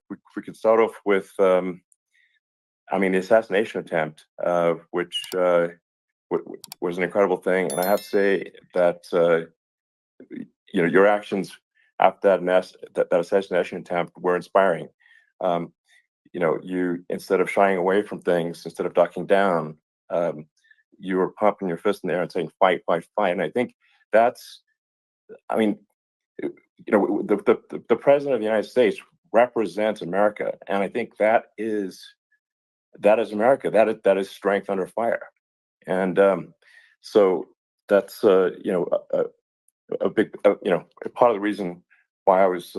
we could start off with, the assassination attempt, which was an incredible thing. And I have to say that, your actions after that assassination attempt were inspiring. You, instead of shying away from things, instead of ducking down, you were pumping your fist in the air and saying, fight, fight, fight. And I think that's, the president of the United States represents America. And I think that is America. That is strength under fire. And so that's, a big, part of the reason why I was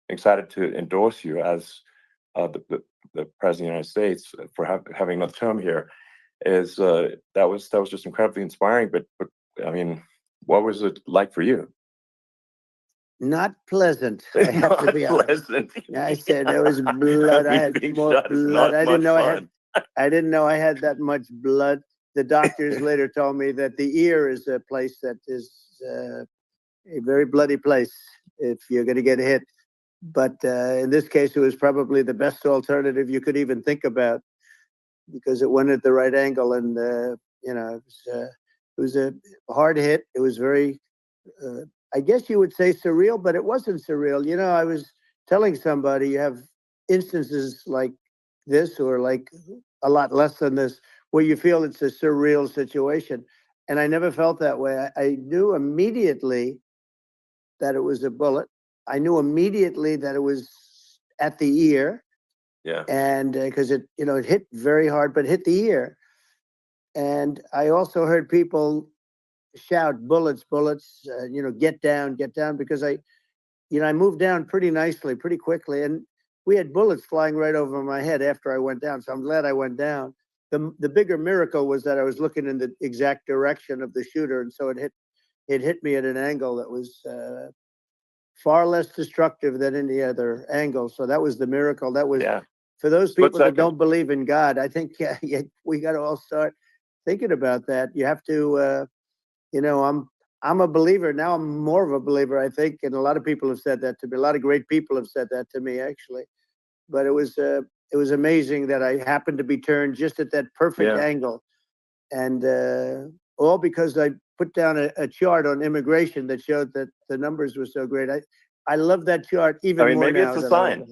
excited to endorse you as the president of the United States for having another term here is that was just incredibly inspiring. But what was it like for you? Not pleasant. I have to be honest. I said there was blood. I had more blood. I didn't know I had that much blood. The doctors later told me that the ear is a place that is a very bloody place if you're going to get hit. But in this case, it was probably the best alternative you could even think about because it went at the right angle. And, it was a hard hit. It was very, I guess you would say surreal, but it wasn't surreal. I was telling somebody you have instances like this or like a lot less than this where you feel it's a surreal situation. And I never felt that way. I knew immediately that it was a bullet. I knew immediately that it was at the ear. Yeah. And because it hit very hard, but hit the ear. And I also heard people shout, bullets, bullets, get down, because I moved down pretty nicely, pretty quickly. And we had bullets flying right over my head after I went down. So I'm glad I went down. The bigger miracle was that I was looking in the exact direction of the shooter. And so it hit me at an angle that was far less destructive than any other angle. So that was the miracle. That was, for those people that don't believe in God, I think we got to all start thinking about that. You have to, I'm a believer. Now I'm more of a believer, I think. And a lot of people have said that to me. A lot of great people have said that to me, actually. But it was amazing that I happened to be turned just at that perfect angle. And all because I put down a chart on immigration that showed that the numbers were so great. I love that chart even more maybe now. It's a sign.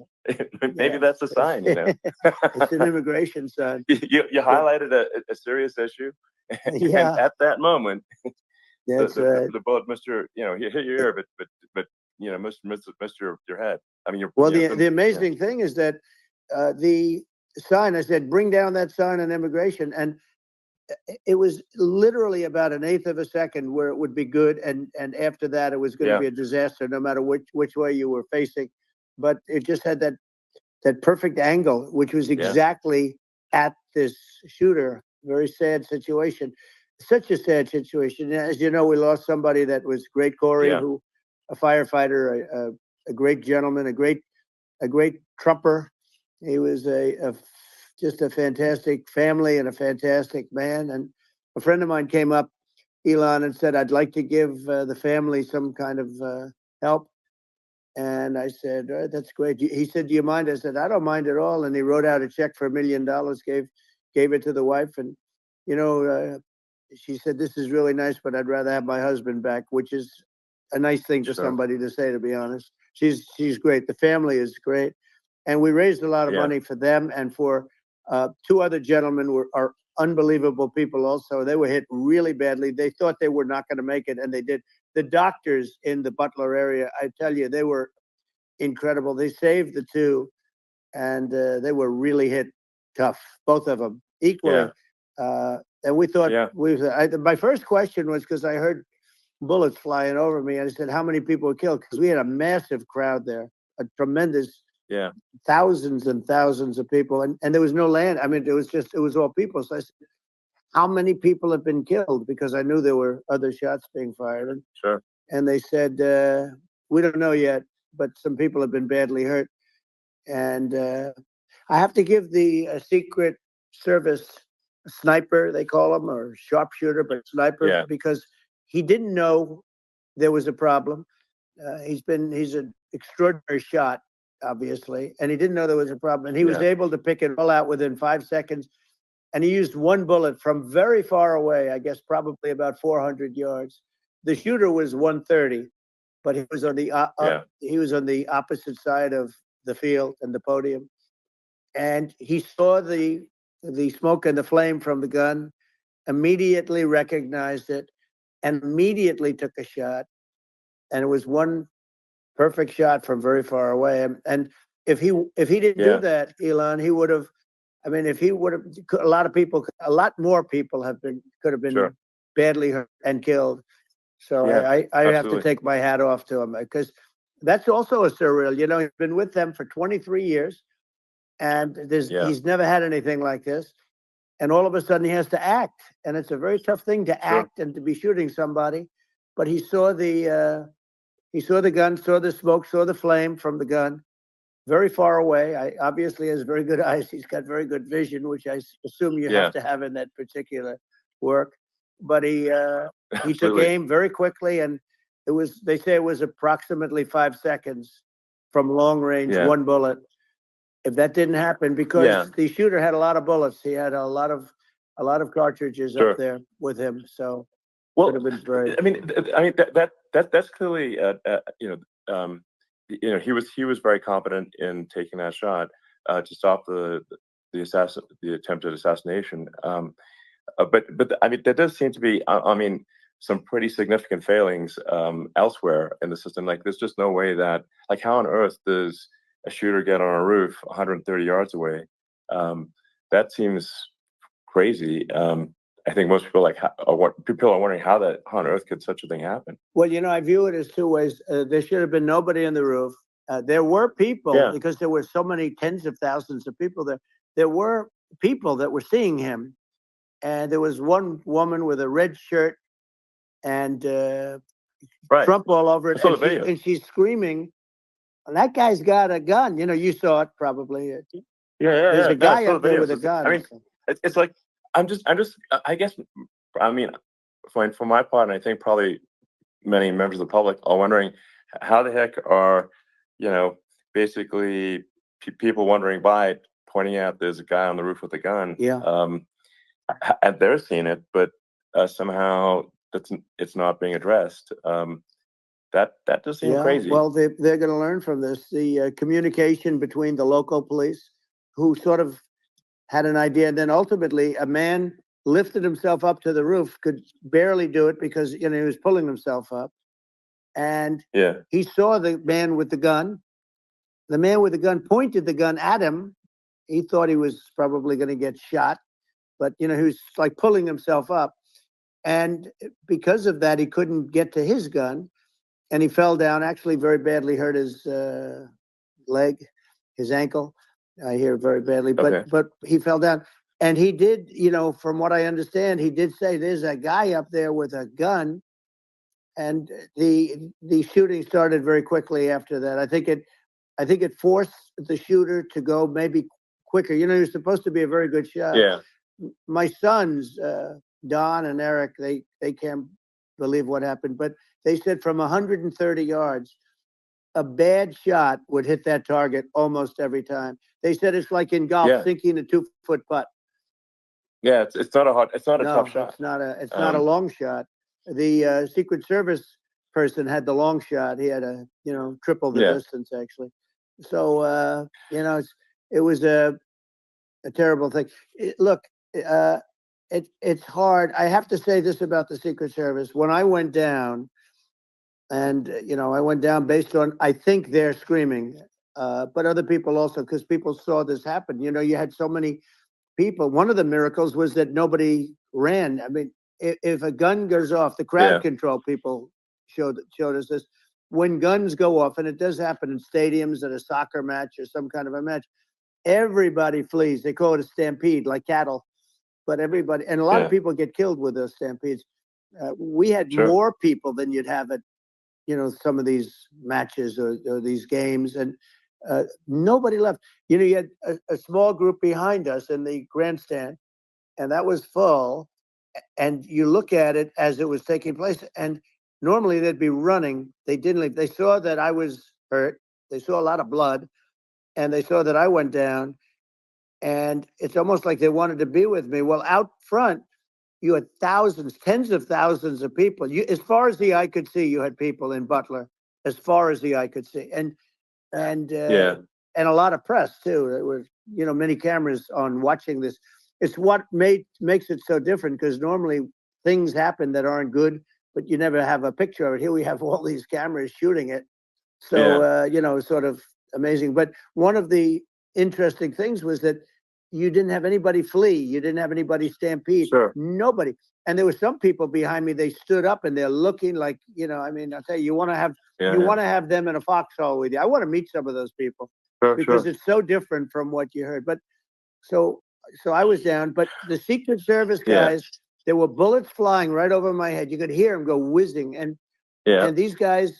Maybe that's a sign, It's an immigration sign. You highlighted a serious issue. And at that moment, the bullet missed your, hit your ear, but missed your head. The amazing thing is that the sign, I said, bring down that sign on immigration. And it was literally about an eighth of a second where it would be good. And after that, it was going to be a disaster, no matter which way you were facing. But it just had that perfect angle, which was exactly at this shooter. Very sad situation. Such a sad situation. As you know, we lost somebody that was great, Corey, who a firefighter, a great gentleman, a great trumper. He was just a fantastic family and a fantastic man. And a friend of mine came up, Elon, and said, I'd like to give the family some kind of help. And I said, that's great. He said, do you mind? I said, I don't mind at all. And he wrote out a check for $1 million, gave it to the wife. And, she said, this is really nice, but I'd rather have my husband back, which is a nice thing for somebody to say, to be honest. She's great. The family is great. And we raised a lot of money for them and for two other gentlemen are unbelievable people also. They were hit really badly. They thought they were not going to make it, and they did. The doctors in the Butler area, I tell you, they were incredible. They saved the two, and they were really hit tough, both of them, equally. And we thought, my first question was, because I heard bullets flying over me, and I said, how many people were killed? Because we had a massive crowd there, a tremendous thousands and thousands of people, and there was no land. It was all people. So I said, how many people have been killed? Because I knew there were other shots being fired. And they said, we don't know yet, but some people have been badly hurt. And I have to give the Secret Service sniper, they call him, or sharpshooter, but sniper, because he didn't know there was a problem. He's an extraordinary shot. obviously, and he didn't know there was a problem. And he was Yeah. able to pick it all out within 5 seconds. And he used one bullet from very far away, I guess probably about 400 yards. The shooter was 130, but he was on the he was on the opposite side of the field and the podium. And he saw the smoke and the flame from the gun, immediately recognized it, and immediately took a shot. And it was one perfect shot from very far away. And if he didn't do that, Elon, he would have. I mean, if he would have, a lot more people could have been badly hurt and killed. So I have to take my hat off to him, because that's also a surreal. You know, he's been with them for 23 years, and he's never had anything like this. And all of a sudden he has to act, and it's a very tough thing to act and to be shooting somebody. But he saw the gun, saw the smoke, saw the flame from the gun, very far away. I obviously has very good eyes. He's got very good vision, which I assume you have to have in that particular work. But he took aim very quickly, and they say it was approximately 5 seconds from long range, one bullet. If that didn't happen, because the shooter had a lot of bullets, he had a lot of cartridges up there with him. So well, I mean, that's clearly he was very competent in taking that shot to stop the attempted assassination. But I mean, there does seem to be some pretty significant failings elsewhere in the system. Like, there's just no way that, like, how on earth does a shooter get on a roof 130 yards away? That seems crazy. I think most people people are wondering how on earth could such a thing happen. Well, you know, I view it as two ways. There should have been nobody on the roof. There were people, because there were so many tens of thousands of people there. There were people that were seeing him, and there was one woman with a red shirt and Trump all over it, and she's screaming, "That guy's got a gun!" You know, you saw it probably. There's a guy up there with a gun. I mean, it's like I guess, I mean, for my part, and I think probably many members of the public are wondering, how the heck are, basically people wondering by pointing out there's a guy on the roof with a gun. And they're seeing it, but somehow it's not being addressed. That does seem crazy. Well, they're going to learn from this. The communication between the local police, who sort of had an idea, and then ultimately a man lifted himself up to the roof, could barely do it because he was pulling himself up, and he saw the man with the gun. The man with the gun pointed the gun at him. He thought he was probably going to get shot, but he was like pulling himself up, and because of that, he couldn't get to his gun, and he fell down. Actually, very badly hurt his leg, his ankle. I hear very badly, but he fell down, and he did. From what I understand, he did say, "There's a guy up there with a gun," and the shooting started very quickly after that. I think it forced the shooter to go maybe quicker. He was supposed to be a very good shot. My sons, Don and Eric, they can't believe what happened, but they said from 130 yards, a bad shot would hit that target almost every time. They said it's like in golf, sinking a 2-foot putt. Yeah, it's not a tough shot. It's not a long shot. The Secret Service person had the long shot. He had triple the distance, actually. So it was a terrible thing. It's hard. I have to say this about the Secret Service. When I went down, and I went down based on, I think, they're screaming, but other people also, because people saw this happen. You had so many people. One of the miracles was that nobody ran. I mean, if a gun goes off, the crowd control people showed us this. When guns go off, and it does happen in stadiums, at a soccer match or some kind of a match, everybody flees. They call it a stampede, like cattle. But everybody, and a lot of people get killed with those stampedes. We had more people than you'd have at some of these matches or these games, and nobody left. You had a small group behind us in the grandstand, and that was full. And you look at it as it was taking place, and normally they'd be running. They didn't leave. They saw that I was hurt. They saw a lot of blood. and they saw that I went down, and it's almost like they wanted to be with me. Well, out front, you had thousands, tens of thousands of people. As far as the eye could see, you had people in Butler, as far as the eye could see, and and a lot of press too. There were, many cameras on watching this. It's what makes it so different, because normally things happen that aren't good, but you never have a picture of it. Here we have all these cameras shooting it. So, sort of amazing. But one of the interesting things was that you didn't have anybody flee. You didn't have anybody stampede. Sure. Nobody. And there were some people behind me, they stood up and they're looking like, I mean, I'll tell you, you want to have them in a foxhole with you. I want to meet some of those people, because it's so different from what you heard. But so I was down, but the Secret Service guys, there were bullets flying right over my head. You could hear them go whizzing. And these guys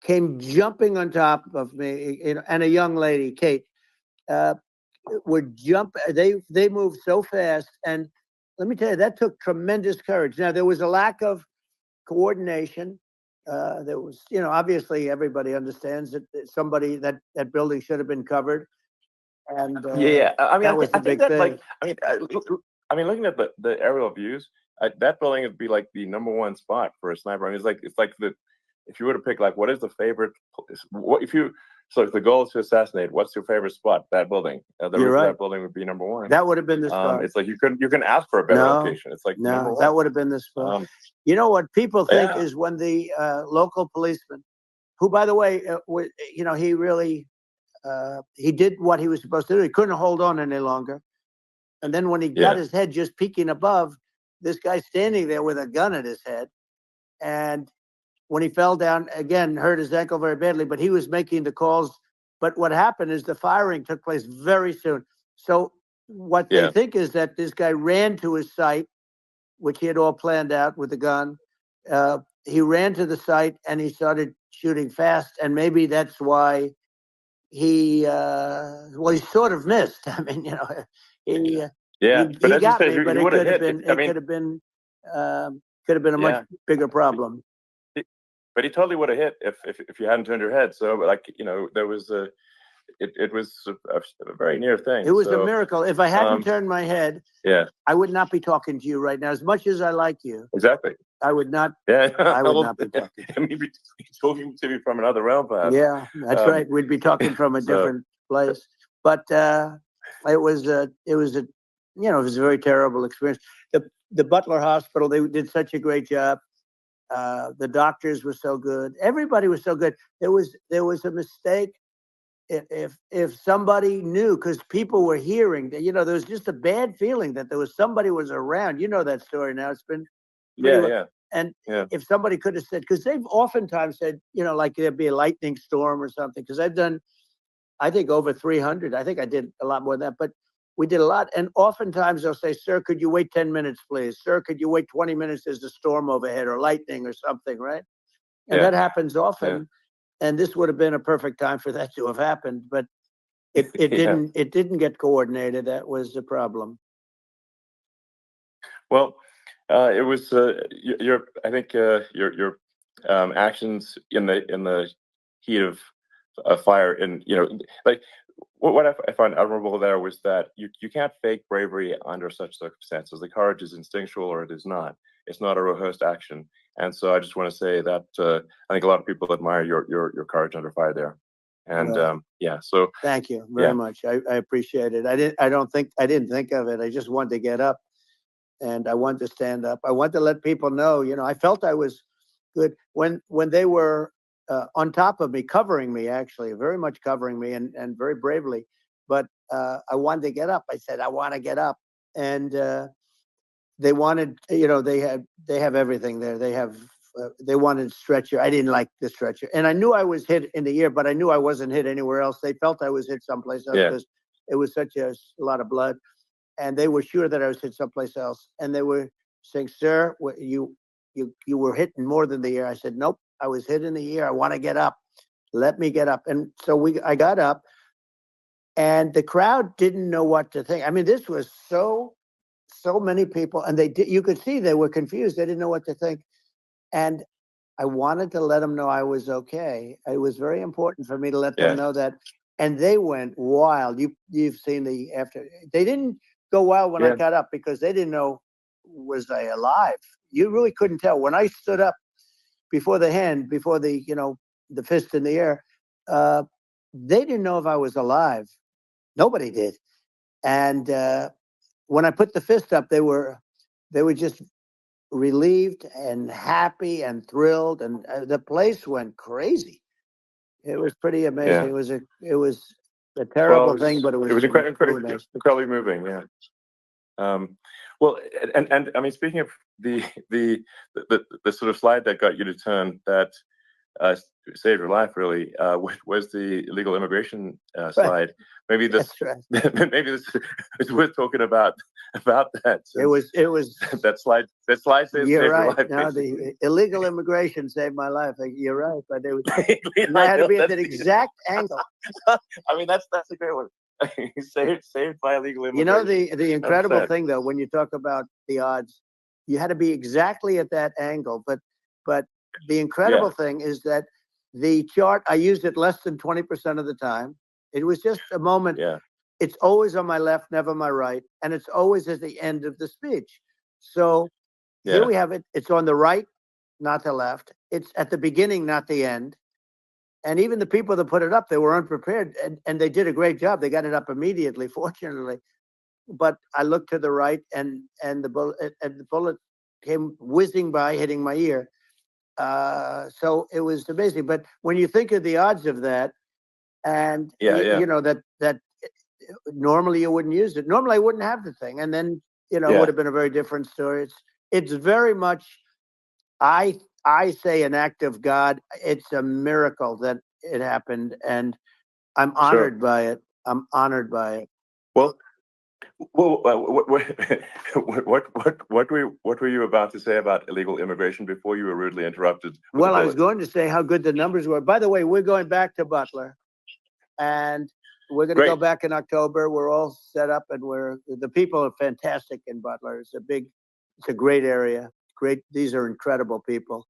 came jumping on top of me, and a young lady, Kate, would jump. They moved so fast, and let me tell you, that took tremendous courage. Now, there was a lack of coordination. There was, obviously everybody understands that that building should have been covered. And I mean, that was the big thing. Like, I mean, looking at the aerial views, that building would be like the #1 spot for a sniper. I mean, it's like if you were to pick, like, what is the favorite, so if the goal is to assassinate, what's your favorite spot? That building. The roof of that building would be #1. That would have been the spot. It's like you can ask for a better location. It's like no, that would have been the spot. You know what people think is when the local policeman, who, by the way, he really he did what he was supposed to do. He couldn't hold on any longer. And then when he got his head just peeking above, this guy standing there with a gun at his head, and when he fell down, again, hurt his ankle very badly, but he was making the calls. But what happened is the firing took place very soon. So what they think is that this guy ran to his site, which he had all planned out with the gun. He ran to the site and he started shooting fast. And maybe that's why he sort of missed. I mean, he got me, but it could have been, could have been a much bigger problem. But he totally would have hit if you hadn't turned your head. So, like, there was it was a very near thing. It was a miracle. If I hadn't turned my head, I would not be talking to you right now. As much as I like you, exactly, I would not. I would not be talking. Maybe talking to me from another realm, perhaps. Yeah, that's right. We'd be talking from a different place. But it was a very terrible experience. The Butler Hospital, they did such a great job. The doctors were so good. Everybody was so good. There was a mistake. If somebody knew, because people were hearing that, there was just a bad feeling that somebody was around. You know that story now. It's been And if somebody could have said, because they've oftentimes said, like there'd be a lightning storm or something. Because I've done, I think, over 300. I think I did a lot more than that, but we did a lot. And oftentimes they'll say, "Sir, could you wait 10 minutes, please? Sir, could you wait 20 minutes? There's a storm overhead or lightning or something," right? And that happens often. Yeah. And this would have been a perfect time for that to have happened, but it didn't. It didn't get coordinated. That was the problem. Well, it was I think your actions in the heat of fire, and like. What I find admirable there was that you can't fake bravery under such circumstances. The courage is instinctual, or it is not. It's not a rehearsed action. And so I just want to say that I think a lot of people admire your courage under fire there. And so thank you very much. I appreciate it. I didn't think of it. I just wanted to get up, and I wanted to stand up. I wanted to let people know. I felt I was good when they were on top of me, covering me, actually, very much covering me, and very bravely. But I wanted to get up. I said, I want to get up. And they wanted, they have everything there. They wanted stretcher. I didn't like the stretcher. And I knew I was hit in the ear, but I knew I wasn't hit anywhere else. They felt I was hit someplace else because it was such a lot of blood. And they were sure that I was hit someplace else. And they were saying, "Sir, you were hit more than the ear." I said, "Nope. I was hit in the ear. I want to get up. Let me get up." And so I got up, and the crowd didn't know what to think. I mean, this was so many people, and you could see they were confused. They didn't know what to think. And I wanted to let them know I was okay. It was very important for me to let them know that and they went wild. You've seen the after. They didn't go wild when I got up because they didn't know, was I alive? You really couldn't tell. When I stood up before the hand, before the the fist in the air, they didn't know if I was alive. Nobody did. And when I put the fist up, they were just relieved and happy and thrilled, and the place went crazy. It was pretty amazing. Yeah. It was a terrible thing, but it was incredibly moving. Yeah. Well, and I mean, speaking of the sort of slide that got you to turn that saved your life, really, was the illegal immigration slide. Maybe this, maybe this is worth talking about that. It was that slide saved you're your right. life. No, the illegal immigration saved my life. You're right, but it was, and I had to be at that exact angle. I mean, that's a great one. saved by illegal immigration. You know, the incredible thing, though, when you talk about the odds, you had to be exactly at that angle. But the incredible thing is that the chart, I used it less than 20% of the time. It was just a moment. Yeah. It's always on my left, never my right, and it's always at the end of the speech. So here we have it. It's on the right, not the left. It's at the beginning, not the end. And even the people that put it up, they were unprepared, and they did a great job. They got it up immediately, fortunately. But I looked to the right, and the bullet came whizzing by, hitting my ear. So it was amazing. But when you think of the odds of that, and you know that normally you wouldn't use it. Normally I wouldn't have the thing, and then it would have been a very different story. It's very much, I say, an act of God. It's a miracle that it happened, and I'm honored by it. I'm honored by it. Well, what were you about to say about illegal immigration before you were rudely interrupted? Well, I was going to say how good the numbers were. By the way, we're going back to Butler, and we're going to go back in October. We're all set up, and the people are fantastic in Butler. It's a great area. Great. These are incredible people.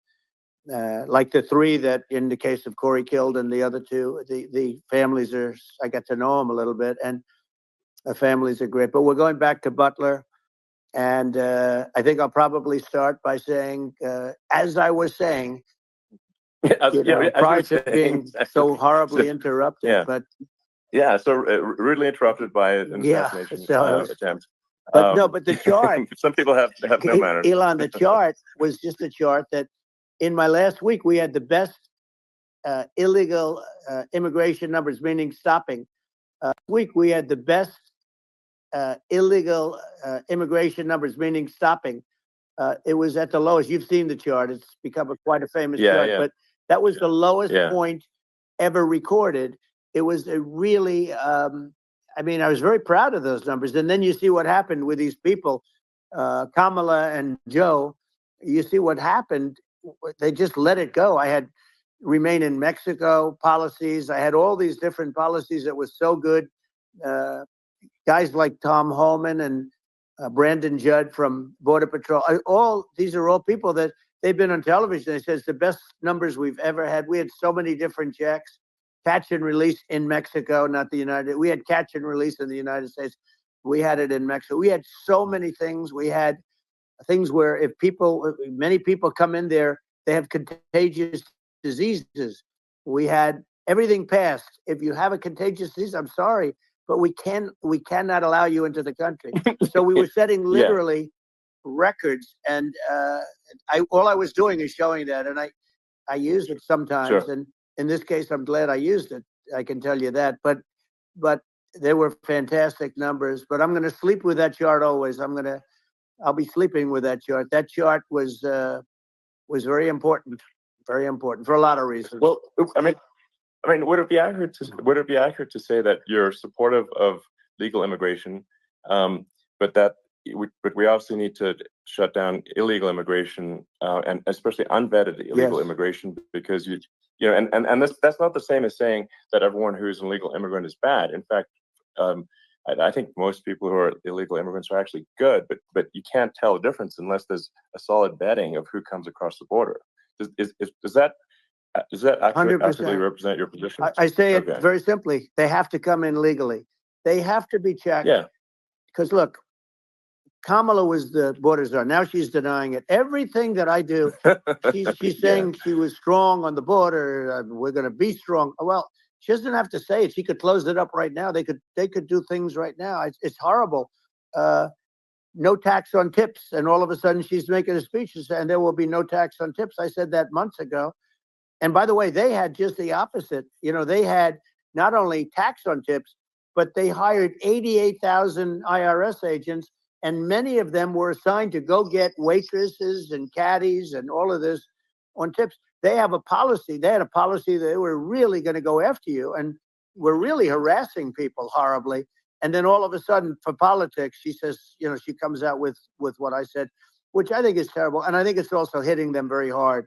Like the three that, in the case of Corey, killed, and the other two, the families I got to know them a little bit, and the families are great. But we're going back to Butler, and I think I'll probably start by saying, as I was saying, prior to being so horribly interrupted, but. Yeah, so rudely interrupted by an assassination attempt. But the chart. Some people have no manners. Elon, the chart was just a chart that, in my last week, we had the best illegal immigration numbers, meaning stopping. Week we had the best illegal immigration numbers, meaning stopping. It was at the lowest. You've seen the chart. It's become quite a famous chart. But that was the lowest point ever recorded. It was a really, I mean, I was very proud of those numbers. And then you see what happened with these people, Kamala and Joe. You see what happened. They just let it go. I had remain in Mexico policies. I had all these different policies that was so good. Guys like Tom Holman and Brandon Judd from Border Patrol. These are all people that they've been on television. They said it's the best numbers we've ever had. We had so many different checks. Catch and release in Mexico, not the United. We had catch and release in the United States. We had it in Mexico. We had so many things. We had things where many people come in there, they have contagious diseases. We had everything passed. If you have a contagious disease, I'm sorry, but we cannot allow you into the country. So we were setting literally records, and all I was doing is showing that, and I use it sometimes, and in this case, I'm glad I used it. I can tell you that. But they were fantastic numbers. But I'm going to sleep with that chart always. I'll be sleeping with that chart. That chart was very important for a lot of reasons. Well, I mean, would it be accurate to say that you're supportive of legal immigration, but we also need to shut down illegal immigration, and especially unvetted illegal immigration, because and that's not the same as saying that everyone who's an illegal immigrant is bad. In fact, I think most people who are illegal immigrants are actually good, but you can't tell the difference unless there's a solid vetting of who comes across the border. Does that does that actually 100%. represent your position? I say it Okay. very simply. They have to come in legally. They have to be checked. Yeah. Because look, Kamala was the border czar. Now she's denying it. Everything that I do, she's Yeah. saying she was strong on the border. We're going to be strong. Well, she doesn't have to say it. She could close it up right now. They could do things right now. It's horrible. No tax on tips, and all of a sudden she's making a speech and there will be no tax on tips. I said that months ago. And by the way, they had just the opposite. You know, they had not only tax on tips, but they hired 88,000 IRS agents, and many of them were assigned to go get waitresses and caddies and all of this on tips. They have a policy. They had a policy that they were really going to go after you and were really harassing people horribly. And then all of a sudden, for politics, she says, you know, she comes out with what I said, which I think is terrible. And I think it's also hitting them very hard.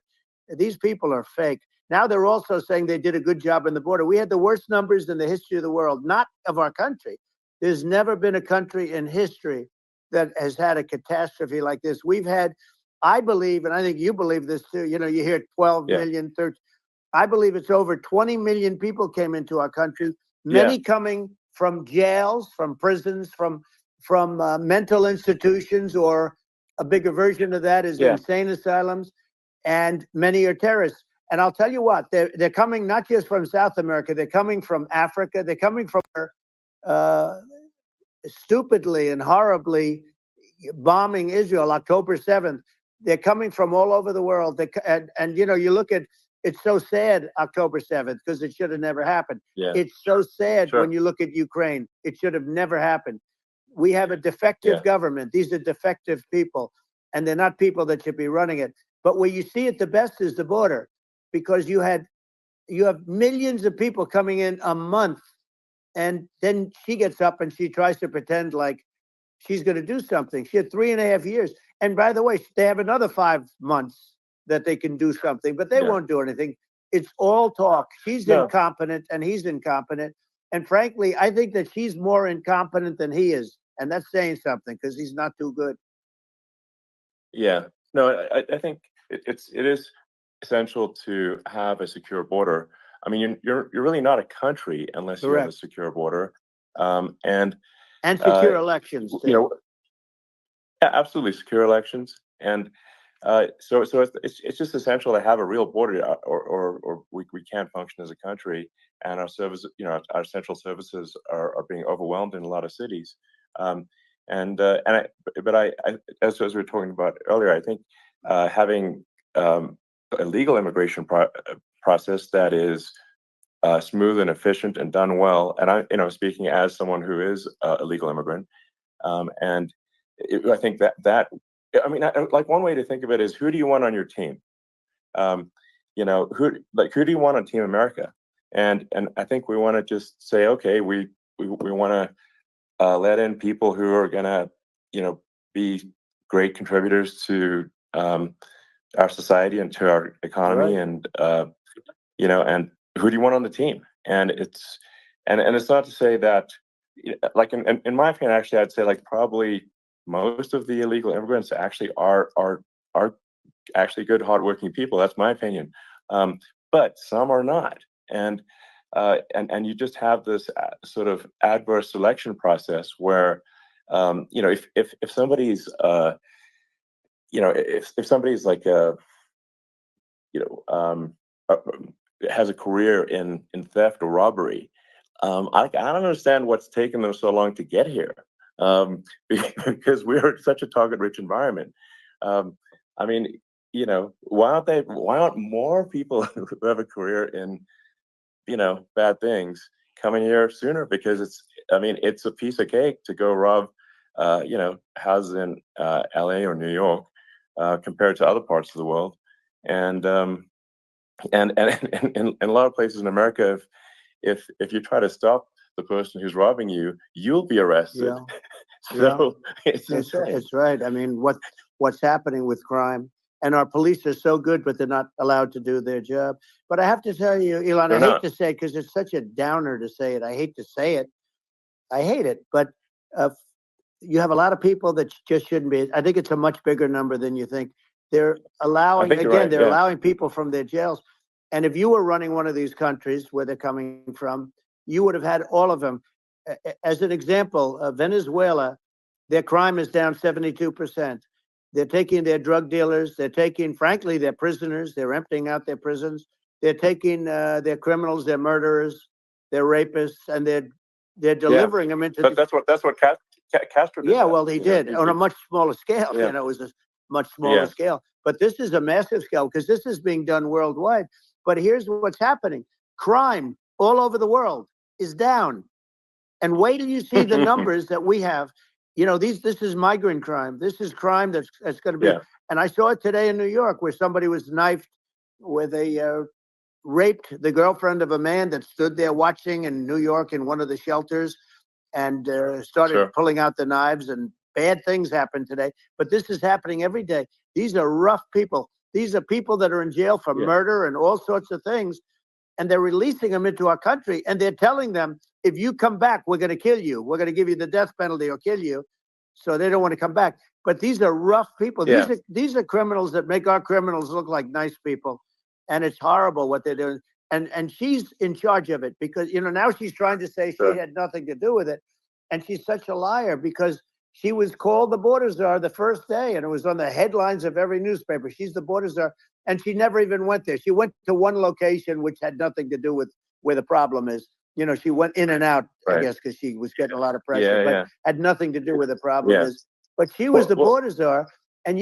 These people are fake. Now they're also saying they did a good job on the border. We had the worst numbers in the history of the world, not of our country. There's never been a country in history that has had a catastrophe like this. We've had, I believe, and I think you believe this too, you know, you hear 12 million, 13. I believe it's over 20 million people came into our country, many coming from jails, from prisons, from mental institutions, or a bigger version of that is insane asylums, and many are terrorists. And I'll tell you what, they're coming not just from South America, they're coming from Africa, they're coming from stupidly and horribly bombing Israel October 7th. They're coming from all over the world. And you know, you look at, it's so sad, October 7th, because it should have never happened. Yeah. It's so sad when you look at Ukraine. It should have never happened. We have a defective government. These are defective people, and they're not people that should be running it. But where you see it the best is the border, because you have millions of people coming in a month, and then she gets up and she tries to pretend like she's going to do something. She had 3.5 years. And by the way, they have another 5 months that they can do something, but they won't do anything. It's all talk. She's incompetent and he's incompetent. And frankly, I think that she's more incompetent than he is. And that's saying something, because he's not too good. Yeah. No, I think it is essential to have a secure border. I mean, you're really not a country unless you have a secure border. And secure elections too. You know, absolutely secure elections. And so it's just essential to have a real border, or we can't function as a country, and our service, you know, our central services are being overwhelmed in a lot of cities. But as we were talking about earlier, I think having a legal immigration process that is smooth and efficient and done well, and I, you know, speaking as someone who is a legal immigrant, I think that I mean, like, one way to think of it is, who do you want on your team? You know, who do you want on Team America? And I think we want to just say, okay, we want to let in people who are gonna, you know, be great contributors to our society and to our economy, and you know, and who do you want on the team? And it's not to say that, like, in my opinion, actually, I'd say, like, probably most of the illegal immigrants actually are actually good, hardworking people. That's my opinion. But some are not, and you just have this sort of adverse selection process where, you know, if somebody's you know, if somebody's like a, you know, has a career in theft or robbery, I don't understand what's taken them so long to get here, because we're such a target-rich environment. I mean, you know, why aren't more people who have a career in, you know, bad things coming here sooner? Because it's a piece of cake to go rob, you know, houses in LA or New York, compared to other parts of the world. And in a lot of places in America, if you try to stop the person who's robbing you, you'll be arrested. So it's right. I mean, what's happening with crime, and our police are so good, but they're not allowed to do their job. But I have to tell you, Elon, I hate to say, because it's such a downer to say it. I hate to say it. I hate it. But you have a lot of people that just shouldn't be. I think it's a much bigger number than you think. They're allowing, again, allowing people from their jails. And if you were running one of these countries where they're coming from, you would have had all of them. As an example, Venezuela, their crime is down 72%. They're taking their drug dealers. They're taking, frankly, their prisoners. They're emptying out their prisons. They're taking their criminals, their murderers, their rapists, and they're delivering them into. But that's what Castro did. Yeah, well, he did on a much smaller scale. Yeah. It was a much smaller scale. But this is a massive scale because this is being done worldwide. But here's what's happening: crime all over the world is down. And wait till you see the numbers that we have. This is migrant crime. This is crime that's going to be. Yeah. And I saw it today in New York where somebody was knifed, where they raped the girlfriend of a man that stood there watching in New York in one of the shelters, and started pulling out the knives, and bad things happened today. But this is happening every day. These are rough people. These are people that are in jail for murder and all sorts of things. And they're releasing them into our country. And they're telling them, if you come back, we're going to kill you. We're going to give you the death penalty or kill you. So they don't want to come back. But these are rough people. Yeah. These are criminals that make our criminals look like nice people. And it's horrible what they're doing. And she's in charge of it because, now she's trying to say she had nothing to do with it. And she's such a liar because she was called the border czar the first day, and it was on the headlines of every newspaper. She's the border czar, and she never even went there. She went to one location which had nothing to do with where the problem is. She went in and out, I guess, because she was getting a lot of pressure, but had nothing to do with the problem is. But she was the border czar, and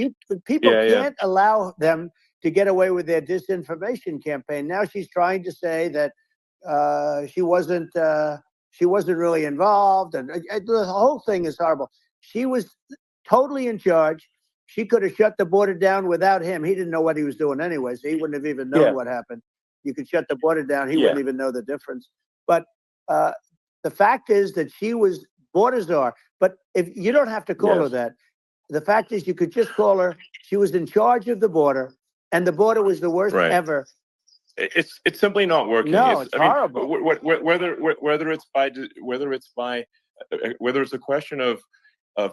people can't allow them to get away with their disinformation campaign. Now she's trying to say that she wasn't really involved, and the whole thing is horrible. She was totally in charge. She could have shut the border down without him. He didn't know what he was doing anyway, so he wouldn't have even known what happened. You could shut the border down. He wouldn't even know the difference. But the fact is that she was border czar. But if you don't have to call her that, the fact is you could just call her. She was in charge of the border, and the border was the worst ever. It's simply not working. No, it's horrible. Whether it's a question of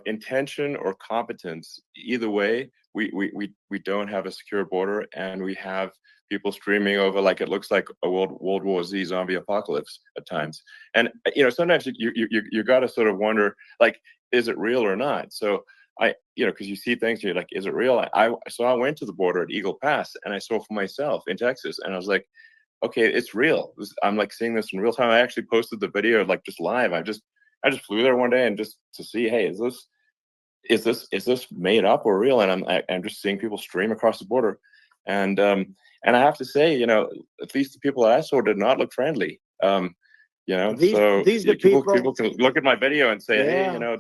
intention or competence, either way, we don't have a secure border, and we have people streaming over like it looks like a World War Z zombie apocalypse at times. And sometimes you got to sort of wonder, like, is it real or not? So because you see things, you're like, is it real? So I went to the border at Eagle Pass, and I saw for myself in Texas, and I was like, okay, it's real. I'm like seeing this in real time. I actually posted the video like just live. I just flew there one day and just to see, hey, is this made up or real? And I'm just seeing people stream across the border, and I have to say, at least the people that I saw did not look friendly. These are people can look at my video and say, hey,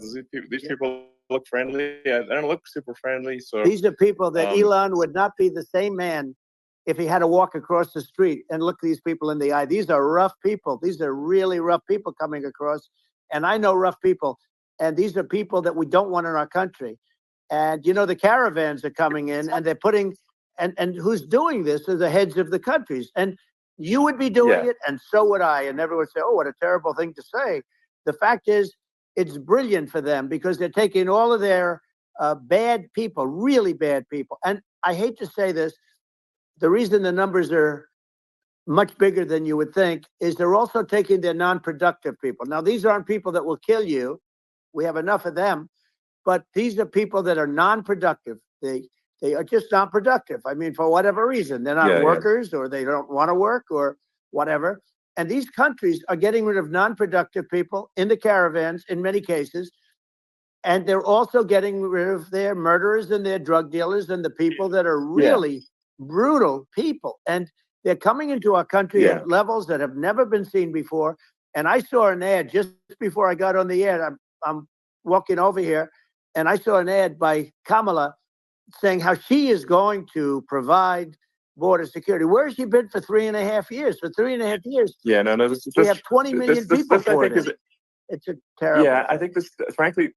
these people look friendly. I don't look super friendly. So these are people that Elon would not be the same man if he had to walk across the street and look these people in the eye. These are rough people. These are really rough people coming across. And I know rough people. And these are people that we don't want in our country. And, the caravans are coming in, and they're putting, and who's doing this are the heads of the countries. And you would be doing it, and so would I. And everyone would say, oh, what a terrible thing to say. The fact is, it's brilliant for them because they're taking all of their bad people, really bad people. And I hate to say this, the reason the numbers are much bigger than you would think is they're also taking their non-productive people. Now, these aren't people that will kill you. We have enough of them. But these are people that are non-productive. They are just not productive. I mean, for whatever reason, they're not workers or they don't want to work or whatever. And these countries are getting rid of non-productive people in the caravans in many cases. And they're also getting rid of their murderers and their drug dealers and the people that are really brutal people. And they're coming into our country at levels that have never been seen before. And I saw an ad just before I got on the air. I'm walking over here, and I saw an ad by Kamala saying how she is going to provide border security. Where has she been for 3.5 years? For 3.5 years, we have 20 million people for it. It's a terrible thing. I think this, frankly,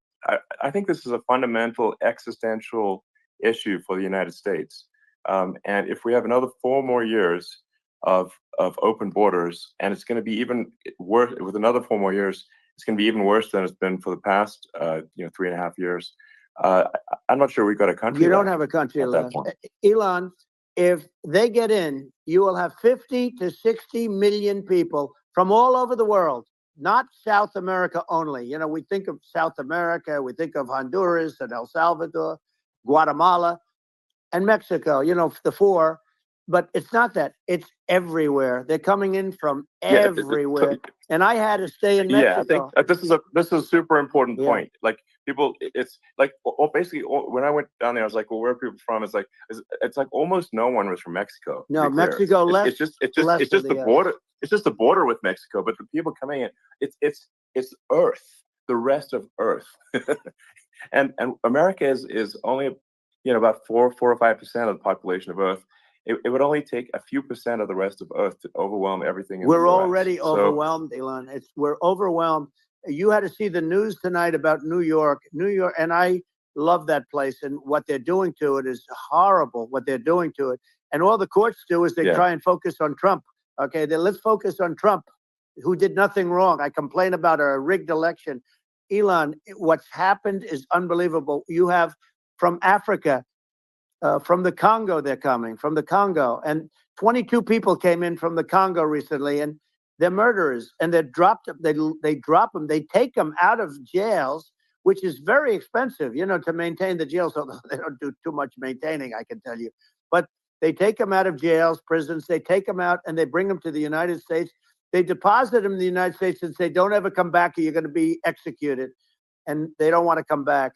I think this is a fundamental existential issue for the United States. And if we have another 4 more years of open borders, and it's going to be even worse with another 4 more years, it's going to be even worse than it's been for the past 3.5 years. I'm not sure we've got a country. You don't have a country left. Elon, if they get in, you will have 50 to 60 million people from all over the world, not South America only. You know, we think of South America, we think of Honduras and El Salvador, Guatemala, and Mexico, you know, the four. But it's not that. It's everywhere. They're coming in from everywhere. And I had to stay in Mexico. Yeah, I think this is a super important point. Like people, it's like basically when I went down there, I was like, well, where are people from? It's like almost no one was from Mexico. No, Mexico less. It's just the border. It's just the border with Mexico. But the people coming in, it's Earth, the rest of Earth, and America is only about 4 or 5% of the population of Earth. It would only take a few percent of the rest of Earth to overwhelm everything. We're already overwhelmed, Elon. We're overwhelmed. You had to see the news tonight about New York, and I love that place. And what they're doing to it is horrible. What they're doing to it, and all the courts do is they try and focus on Trump. Okay, then let's focus on Trump, who did nothing wrong. I complain about a rigged election. Elon, what's happened is unbelievable. You have from Africa. From the Congo, they're coming from the Congo, and 22 people came in from the Congo recently, and they're murderers, and they dropped them. They drop them. They take them out of jails, which is very expensive, to maintain the jails. Although they don't do too much maintaining, I can tell you. But they take them out of jails, prisons. They take them out, and they bring them to the United States. They deposit them in the United States and say, "Don't ever come back, or you're going to be executed." And they don't want to come back.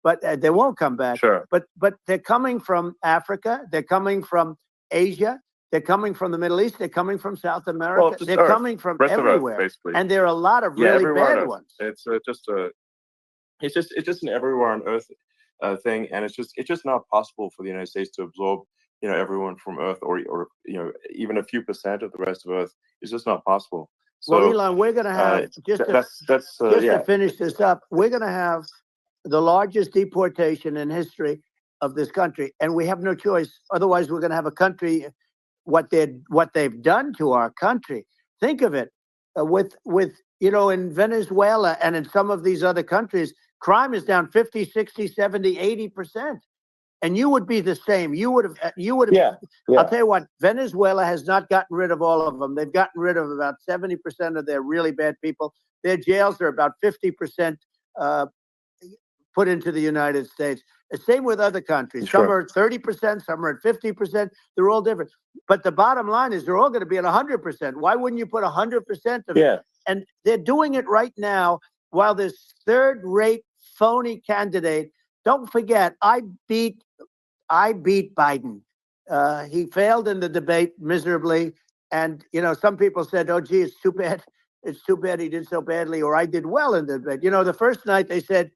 But they won't come back. Sure. But they're coming from Africa. They're coming from Asia. They're coming from the Middle East. They're coming from South America. Well, they're coming from everywhere. Earth, basically. And there are a lot of really bad ones. It's just an everywhere on Earth thing, and it's just not possible for the United States to absorb everyone from Earth, or even a few percent of the rest of Earth. It's just not possible. So, well, Elon, we're going to have to finish this up. We're going to have the largest deportation in history of this country, and we have no choice. Otherwise, we're going to have a country. What they've done to our country. Think of it, with in Venezuela and in some of these other countries, crime is down 50, 60, 70, 80%. And you would be the same. You would have. Yeah. I'll tell you what. Venezuela has not gotten rid of all of them. They've gotten rid of about 70% of their really bad people. Their jails are about 50%. Put into the United States. The same with other countries. Sure. Some are at 30%, some are at 50%. They're all different. But the bottom line is they're all going to be at 100%. Why wouldn't you put 100% of it? And they're doing it right now while this third-rate phony candidate. Don't forget, I beat Biden. He failed in the debate miserably. And, some people said, oh, gee, it's too bad. It's too bad he did so badly, or I did well in the debate. The first night they said,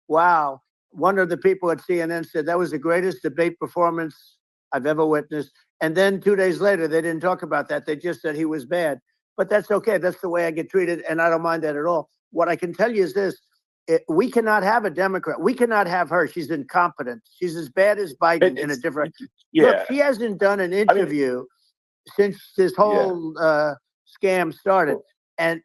wow, one of the people at CNN said that was the greatest debate performance I've ever witnessed. And then 2 days later, they didn't talk about that. They just said he was bad. But that's okay. That's the way I get treated, and I don't mind that at all. What I can tell you is this. We cannot have a Democrat. We cannot have her. She's incompetent. She's as bad as Biden in a different... Look, she hasn't done an interview since this whole scam started. And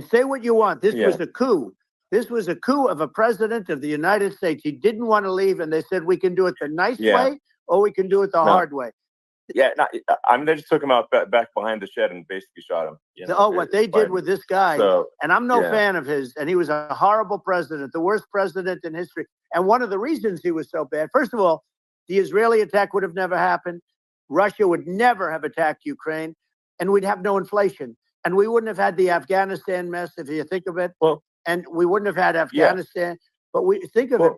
say what you want. This was a coup. This was a coup of a president of the United States. He didn't want to leave, and they said, we can do it the nice way, or we can do it the hard way. Yeah, they just took him out back behind the shed and basically shot him. What they did with this guy, and I'm no fan of his, and he was a horrible president, the worst president in history. And one of the reasons he was so bad, first of all, the Israeli attack would have never happened. Russia would never have attacked Ukraine, and we'd have no inflation. And we wouldn't have had the Afghanistan mess, if you think of it. Well, and we wouldn't have had Afghanistan. But we think of it.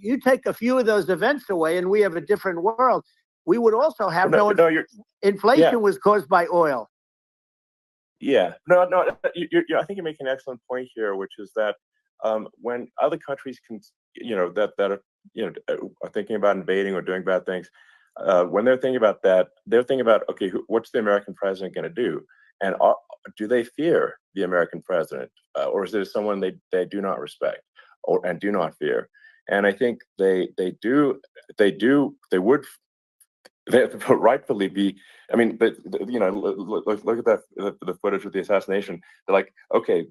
You take a few of those events away, and we have a different world. We would also have inflation was caused by oil. Yeah, no. I think you make an excellent point here, which is that when other countries can, that are thinking about invading or doing bad things, when they're thinking about that, they're thinking about, okay, what's the American president going to do? And do they fear the American president, or is there someone they do not respect and do not fear? And I think they would rightfully be. I mean, look at that the footage of the assassination. They're like, okay,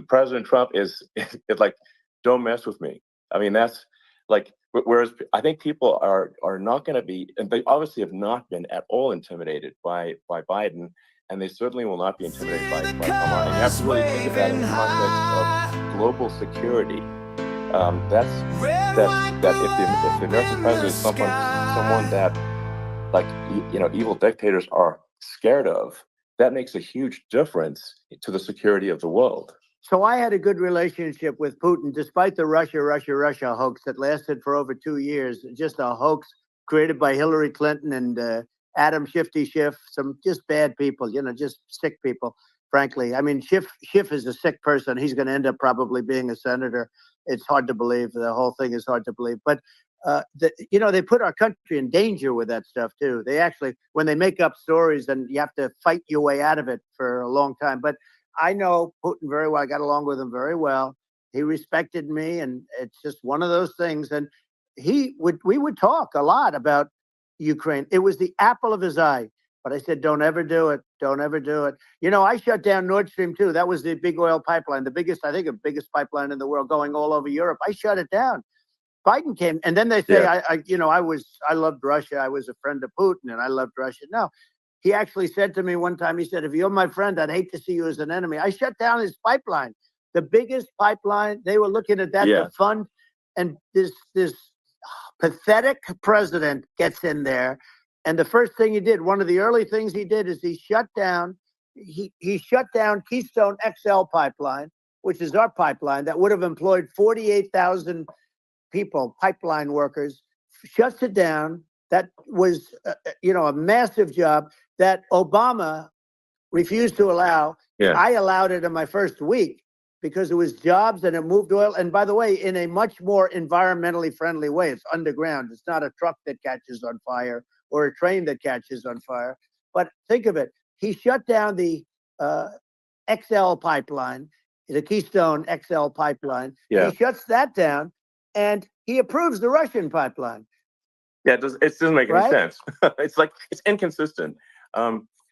President Trump is like, don't mess with me. I mean, that's like Whereas I think people are not going to be, and they obviously have not been at all intimidated by Biden, and they certainly will not be intimidated by Kamala. And you have to really think of that in the context of global security. That if the American president is someone that, like, evil dictators are scared of, that makes a huge difference to the security of the world. So I had a good relationship with Putin, despite the Russia hoax that lasted for over 2 years. Just a hoax created by Hillary Clinton and Adam Shifty Schiff, some just bad people, just sick people, frankly. I mean, Schiff is a sick person. He's going to end up probably being a senator. It's hard to believe. The whole thing is hard to believe. But, they put our country in danger with that stuff, too. They actually, when they make up stories, and you have to fight your way out of it for a long time. But I know Putin very well. I got along with him very well. He respected me, and it's just one of those things. And we would talk a lot about Ukraine. It was the apple of his eye. But I said, don't ever do it. Don't ever do it. I shut down Nord Stream 2. That was the big oil pipeline, the biggest pipeline in the world going all over Europe. I shut it down. Biden came, and then they say, I loved Russia. I was a friend of Putin, and I loved Russia. No. He actually said to me one time, he said, if you're my friend, I'd hate to see you as an enemy. I shut down his pipeline, the biggest pipeline. They were looking at that to fund. And this pathetic president gets in there. And the first thing he did, one of the early things he did, is he shut down Keystone XL pipeline, which is our pipeline that would have employed 48,000 people, pipeline workers, shuts it down. That was, a massive job that Obama refused to allow. Yeah. I allowed it in my first week because it was jobs and it moved oil. And by the way, in a much more environmentally friendly way. It's underground. It's not a truck that catches on fire or a train that catches on fire. But think of it. He shut down the XL pipeline, the Keystone XL pipeline. Yeah. He shuts that down and he approves the Russian pipeline. Yeah, it doesn't make any sense. It's inconsistent.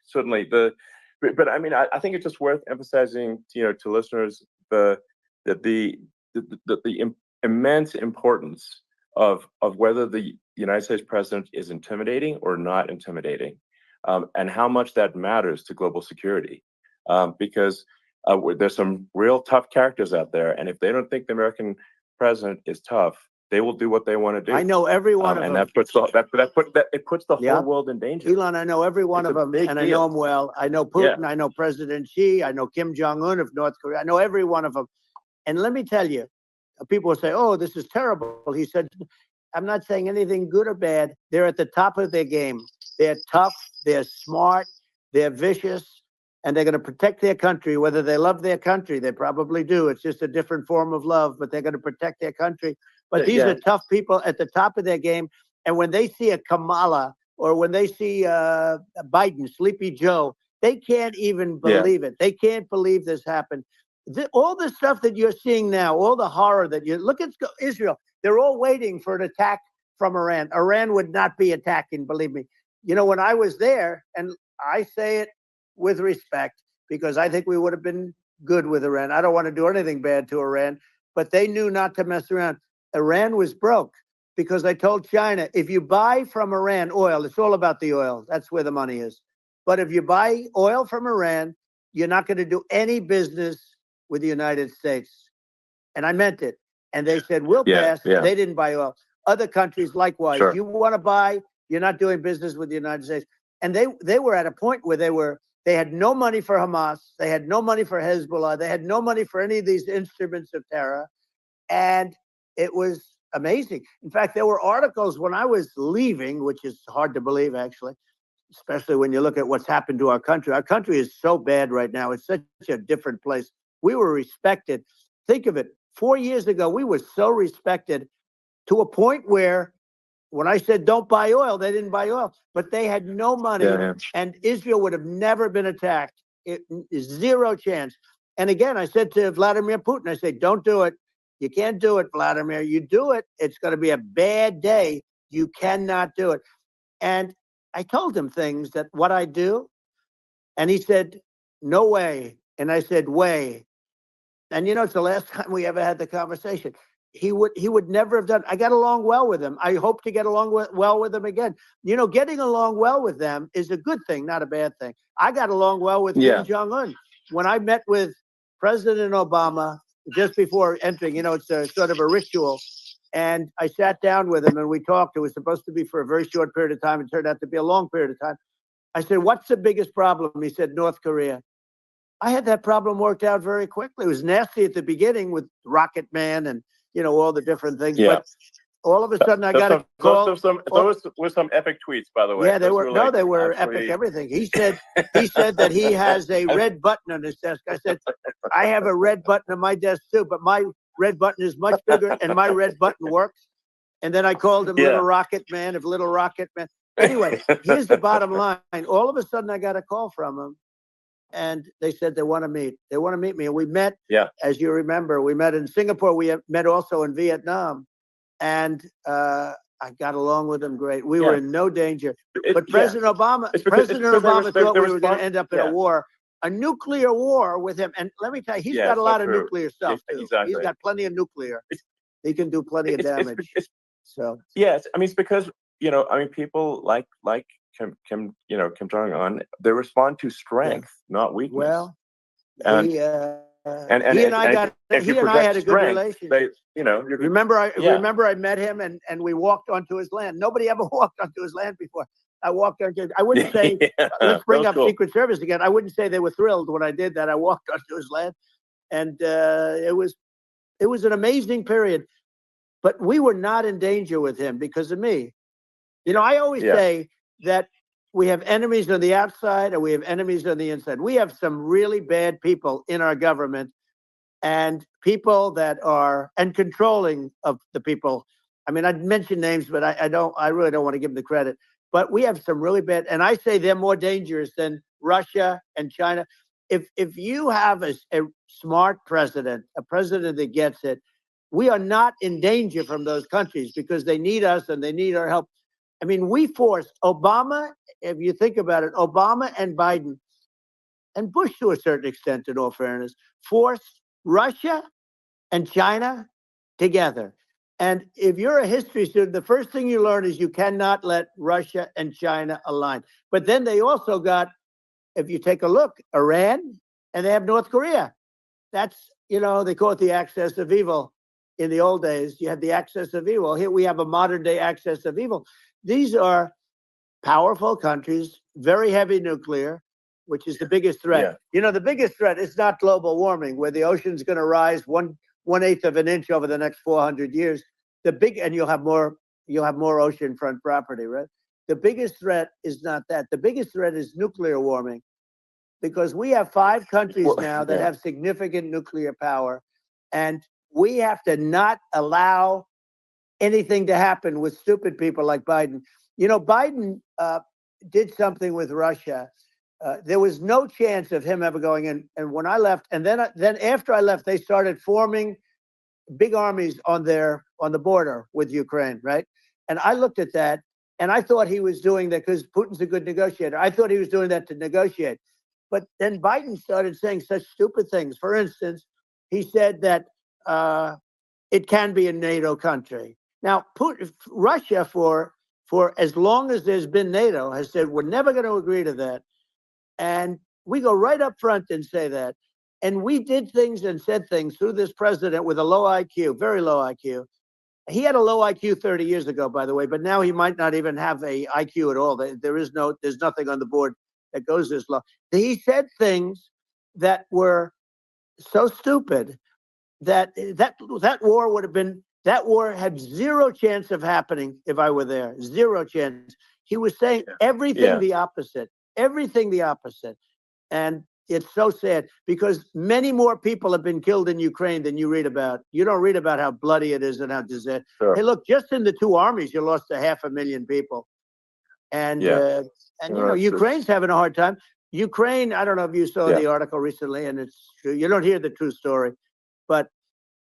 Certainly, but I mean, I think it's just worth emphasizing, to listeners, the immense importance of whether the United States president is intimidating or not intimidating, and how much that matters to global security. Because there's some real tough characters out there, and if they don't think the American president is tough, they will do what they want to do. I know every one of them. And that puts the whole world in danger. Elon, I know every one of them, and I know them well. I know Putin. I know President Xi. I know Kim Jong-un of North Korea. I know every one of them. And let me tell you, people will say, oh, this is terrible. He said, I'm not saying anything good or bad. They're at the top of their game. They're tough. They're smart. They're vicious. And they're going to protect their country, whether they love their country. They probably do. It's just a different form of love, but they're going to protect their country. But these are tough people at the top of their game. And when they see a Kamala or when they see Biden, Sleepy Joe, they can't even believe it. They can't believe this happened. All the stuff that you're seeing now, all the horror that you look at Israel, they're all waiting for an attack from Iran. Iran would not be attacking, believe me. When I was there, and I say it with respect because I think we would have been good with Iran. I don't want to do anything bad to Iran, but they knew not to mess around. Iran was broke because I told China, if you buy from Iran oil, it's all about the oil. That's where the money is. But if you buy oil from Iran, you're not going to do any business with the United States. And I meant it. And they said, we'll pass. They didn't buy oil. Other countries, likewise. Sure. You want to buy, you're not doing business with the United States. And they were at a point where they had no money for Hamas. They had no money for Hezbollah. They had no money for any of these instruments of terror. And it was amazing. In fact, there were articles when I was leaving, which is hard to believe, actually, especially when you look at what's happened to our country. Our country is so bad right now. It's such a different place. We were respected. Think of it. 4 years ago, we were so respected to a point where when I said don't buy oil, they didn't buy oil, but they had no money. And Israel would have never been attacked. It is zero chance. And again, I said to Vladimir Putin, I said, don't do it. You can't do it, Vladimir. You do it, it's going to be a bad day. You cannot do it. And I told him things that what I do. And he said, no way. And I said, way. And it's the last time we ever had the conversation. he would never have done. I got along well with him. I hope to get along well with him again. Getting along well with them is a good thing, not a bad thing. I got along well with Kim Jong-un. When I met with President Obama just before entering, it's a sort of a ritual. And I sat down with him and we talked. It was supposed to be for a very short period of time. It turned out to be a long period of time. I said, "What's the biggest problem?" He said, "North Korea." I had that problem worked out very quickly. It was nasty at the beginning with Rocket Man and all the different things. Yeah. But all of a sudden, I got a call. Those were some epic tweets, by the way. Yeah, they those were. Like they were absolutely... epic. Everything he said. He said that he has a red button on his desk. I said, "I have a red button on my desk too, but my red button is much bigger, and my red button works." And then I called him Little Rocket Man of Little Rocket Man. Anyway, here's the bottom line. All of a sudden, I got a call from him. And they said they want to meet. They want to meet me. And we met, as you remember, we met in Singapore. We met also in Vietnam. And I got along with them great. We were in no danger. But President Obama thought we were going to end up in a war, a nuclear war with him. And let me tell you, he's got a lot of nuclear stuff, too. Exactly. He's got plenty of nuclear. He can do plenty of damage. Yes. I mean, it's because, people like Kim Jong-un, they respond to strength, not weakness. Well, and he and I had a good relationship. Remember I met him and we walked onto his land. Nobody ever walked onto his land before. I walked onto. I wouldn't say let's bring up Secret Service again. I wouldn't say they were thrilled when I did that. I walked onto his land, and it was an amazing period. But we were not in danger with him because of me. I always say that we have enemies on the outside and we have enemies on the inside. We have some really bad people in our government and people that are controlling of the people. I mean, I'd mention names, but I really don't want to give them the credit. But we have some really bad, and I say they're more dangerous than Russia and China. If you have a smart president, a president that gets it, we are not in danger from those countries because they need us and they need our help. I mean, we forced Obama, if you think about it, Obama and Biden, and Bush to a certain extent, in all fairness, forced Russia and China together. And if you're a history student, the first thing you learn is you cannot let Russia and China align. But then they also got, if you take a look, Iran, and they have North Korea. That's, they call it the axis of evil. In the old days, you had the axis of evil. Here we have a modern day axis of evil. These are powerful countries, very heavy nuclear, which is the biggest threat. The biggest threat is not global warming, where the ocean's going to rise 1/8 of an inch over the next 400 years. And you'll have more oceanfront property, right? The biggest threat is not that. The biggest threat is nuclear warming, because we have 5 countries now that have significant nuclear power, and we have to not allow anything to happen with stupid people like Biden. Biden did something with Russia. There was no chance of him ever going in. And when I left, and then after I left, they started forming big armies on the border with Ukraine, right? And I looked at that, and I thought he was doing that because Putin's a good negotiator. I thought he was doing that to negotiate. But then Biden started saying such stupid things. For instance, he said that it can be a NATO country. Now, Russia, for as long as there's been NATO, has said we're never going to agree to that. And we go right up front and say that. And we did things and said things through this president with a low IQ, very low IQ. He had a low IQ 30 years ago, by the way, but now he might not even have a IQ at all. There's nothing on the board that goes this low. He said things that were so stupid that war had zero chance of happening if I were there. Zero chance. He was saying everything the opposite. And it's so sad because many more people have been killed in Ukraine than you read about. You don't read about how bloody it is and how disastrous. Sure. Hey, look, just in the 2 armies, you lost 500,000 people. And Ukraine's having a hard time. Ukraine, I don't know if you saw the article recently, and it's true. You don't hear the true story. But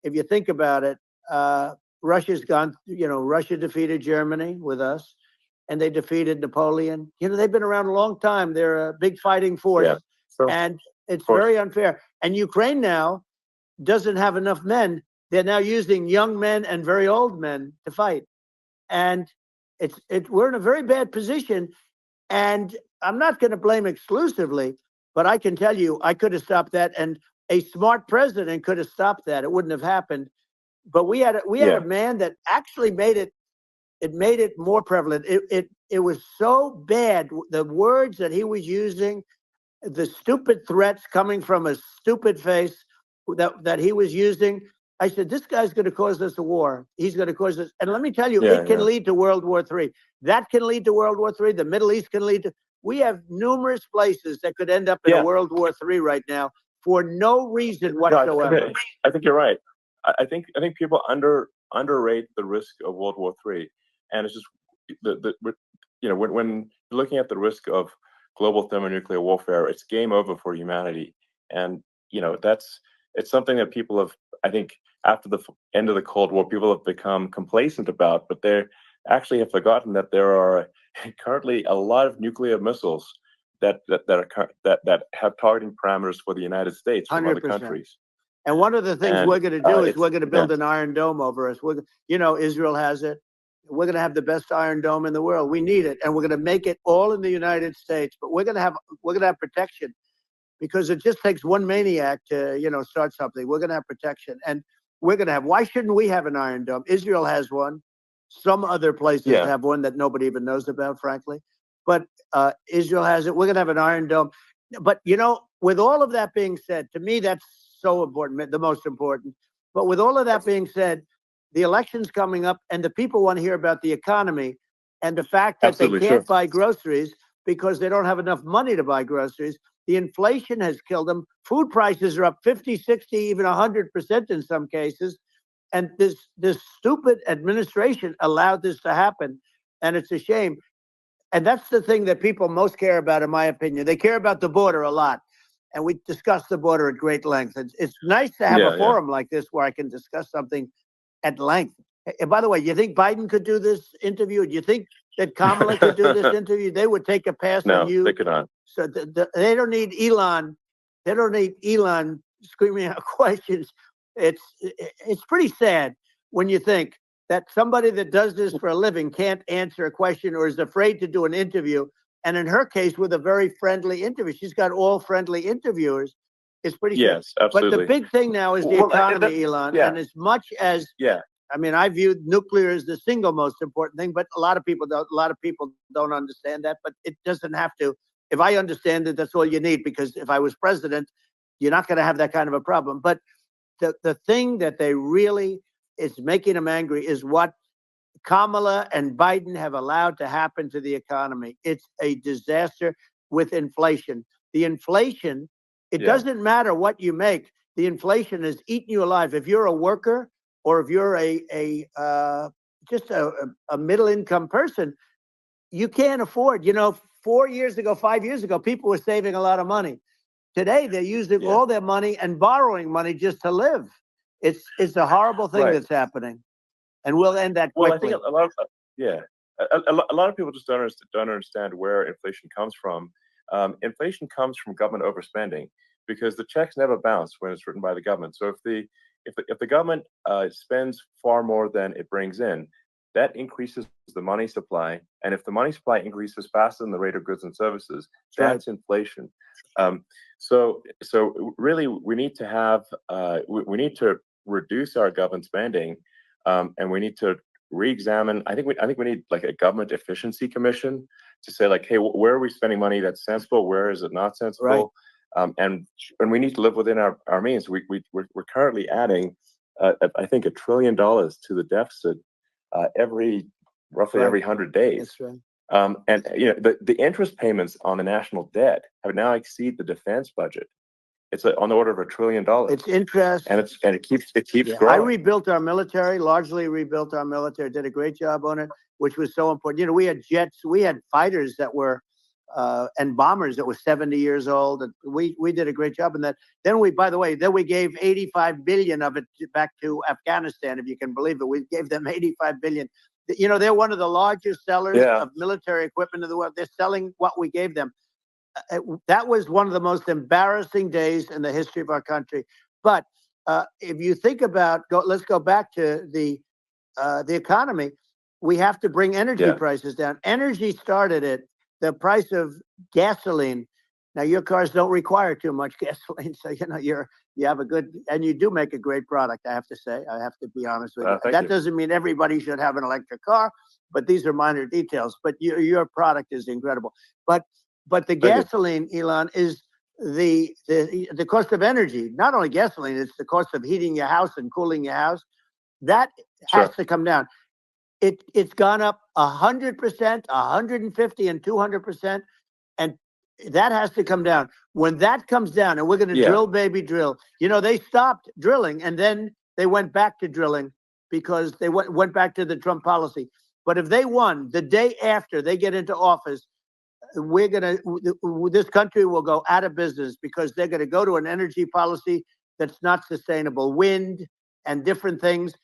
if you think about it, Russia's gone, Russia defeated Germany with us, and they defeated Napoleon. They've been around a long time. They're a big fighting force. Yeah. So, and it's very unfair. And Ukraine now doesn't have enough men. They're now using young men and very old men to fight. And we're in a very bad position. And I'm not going to blame exclusively, but I can tell you, I could have stopped that. And a smart president could have stopped that. It wouldn't have happened. But we had a man that actually made it more prevalent. It was so bad. The words that he was using, the stupid threats coming from a stupid face that he was using. I said, this guy's going to cause us a war. He's going to cause us. And let me tell you, it can lead to World War III. That can lead to World War III. The Middle East can lead to. We have numerous places that could end up in a World War III right now for no reason whatsoever. No, I think you're right. I think people underrate the risk of World War III, and it's just when you're looking at the risk of global thermonuclear warfare, it's game over for humanity, and it's something that people have, I think, after the end of the Cold War, people have become complacent about, but they actually have forgotten that there are currently a lot of nuclear missiles that have targeting parameters for the United States from 100%. Other countries. And one of the things we're going to do is we're going to build an Iron Dome over us. Israel has it. We're going to have the best Iron Dome in the world. We need it, and we're going to make it all in the United States. But we're going to have protection, because it just takes one maniac to start something. We're going to have protection, and we're going to have. Why shouldn't we have an Iron Dome? Israel has one. Some other places have one that nobody even knows about, frankly. But Israel has it. We're going to have an Iron Dome. But with all of that being said, to me that's so important, the most important. But with all of that being said, the election's coming up, and the people want to hear about the economy and the fact that they can't buy groceries because they don't have enough money to buy groceries. The inflation has killed them. Food prices are up 50, 60, even 100% in some cases. And this stupid administration allowed this to happen. And it's a shame. And that's the thing that people most care about, in my opinion. They care about the border a lot. And we discussed the border at great length. It's nice to have a forum like this where I can discuss something at length. And by the way, you think Biden could do this interview? Do you think that Kamala could do this interview? They would take a pass on you. No, they could not. So they don't need Elon. They don't need Elon screaming out questions. It's pretty sad when you think that somebody that does this for a living can't answer a question or is afraid to do an interview. And in her case, with a very friendly interview, she's got all friendly interviewers. It's pretty sad. Yes, absolutely. But the big thing now is the economy, Elon. And as much as I mean, I view nuclear as the single most important thing, but a lot of people don't understand that. But it doesn't have to. If I understand it, that's all you need. Because if I was president, you're not going to have that kind of a problem. But the thing that they really is making them angry is what Kamala and Biden have allowed to happen to the economy. It's a disaster with inflation. The inflation, it doesn't matter what you make. The inflation has eaten you alive. If you're a worker or if you're just a middle income person, you can't afford. 4 years ago, 5 years ago, people were saving a lot of money. Today, they're using all their money and borrowing money just to live. It's a horrible thing that's happening, and we'll end that quickly. Well, I think a lot of people just don't understand where inflation comes from. Inflation comes from government overspending, because the checks never bounce when it's written by the government. So if the government spends far more than it brings in, that increases the money supply. And if the money supply increases faster than the rate of goods and services, that's inflation. So really, we need to have we need to reduce our government spending, and we need to re-examine. I think we need like a government efficiency commission to say, like, hey, where are we spending money that's sensible? Where is it not sensible? And we need to live within our means. We're currently adding, I think, $1 trillion to the deficit roughly every 100 days. That's right. And the interest payments on the national debt have now exceeded the defense budget. It's on the order of $1 trillion. It's interest, and it keeps growing. I rebuilt our military, largely rebuilt our military. Did a great job on it, which was so important. We had jets, we had fighters that were and bombers that were 70 years old, and we did a great job in that. Then we gave 85 billion of it back to Afghanistan, if you can believe it. We gave them 85 billion. They're one of the largest sellers of military equipment in the world. They're selling what we gave them. That was one of the most embarrassing days in the history of our country. But if you think about, let's go back to the economy. We have to bring energy prices down. Energy started at the price of gasoline. Now your cars don't require too much gasoline, so you have a good, and you do make a great product. I have to say, I have to be honest with you. That doesn't mean everybody should have an electric car, but these are minor details. But your product is incredible. But the gasoline, Elon, is the cost of energy. Not only gasoline, it's the cost of heating your house and cooling your house. That has to come down. It's gone up 100%, 150, and 200%, and that has to come down. When that comes down, and we're going to drill, baby, drill. They stopped drilling, and then they went back to drilling because they went back to the Trump policy. But if they won the day after they get into office, this country will go out of business because they're going to go to an energy policy that's not sustainable. Wind and different things.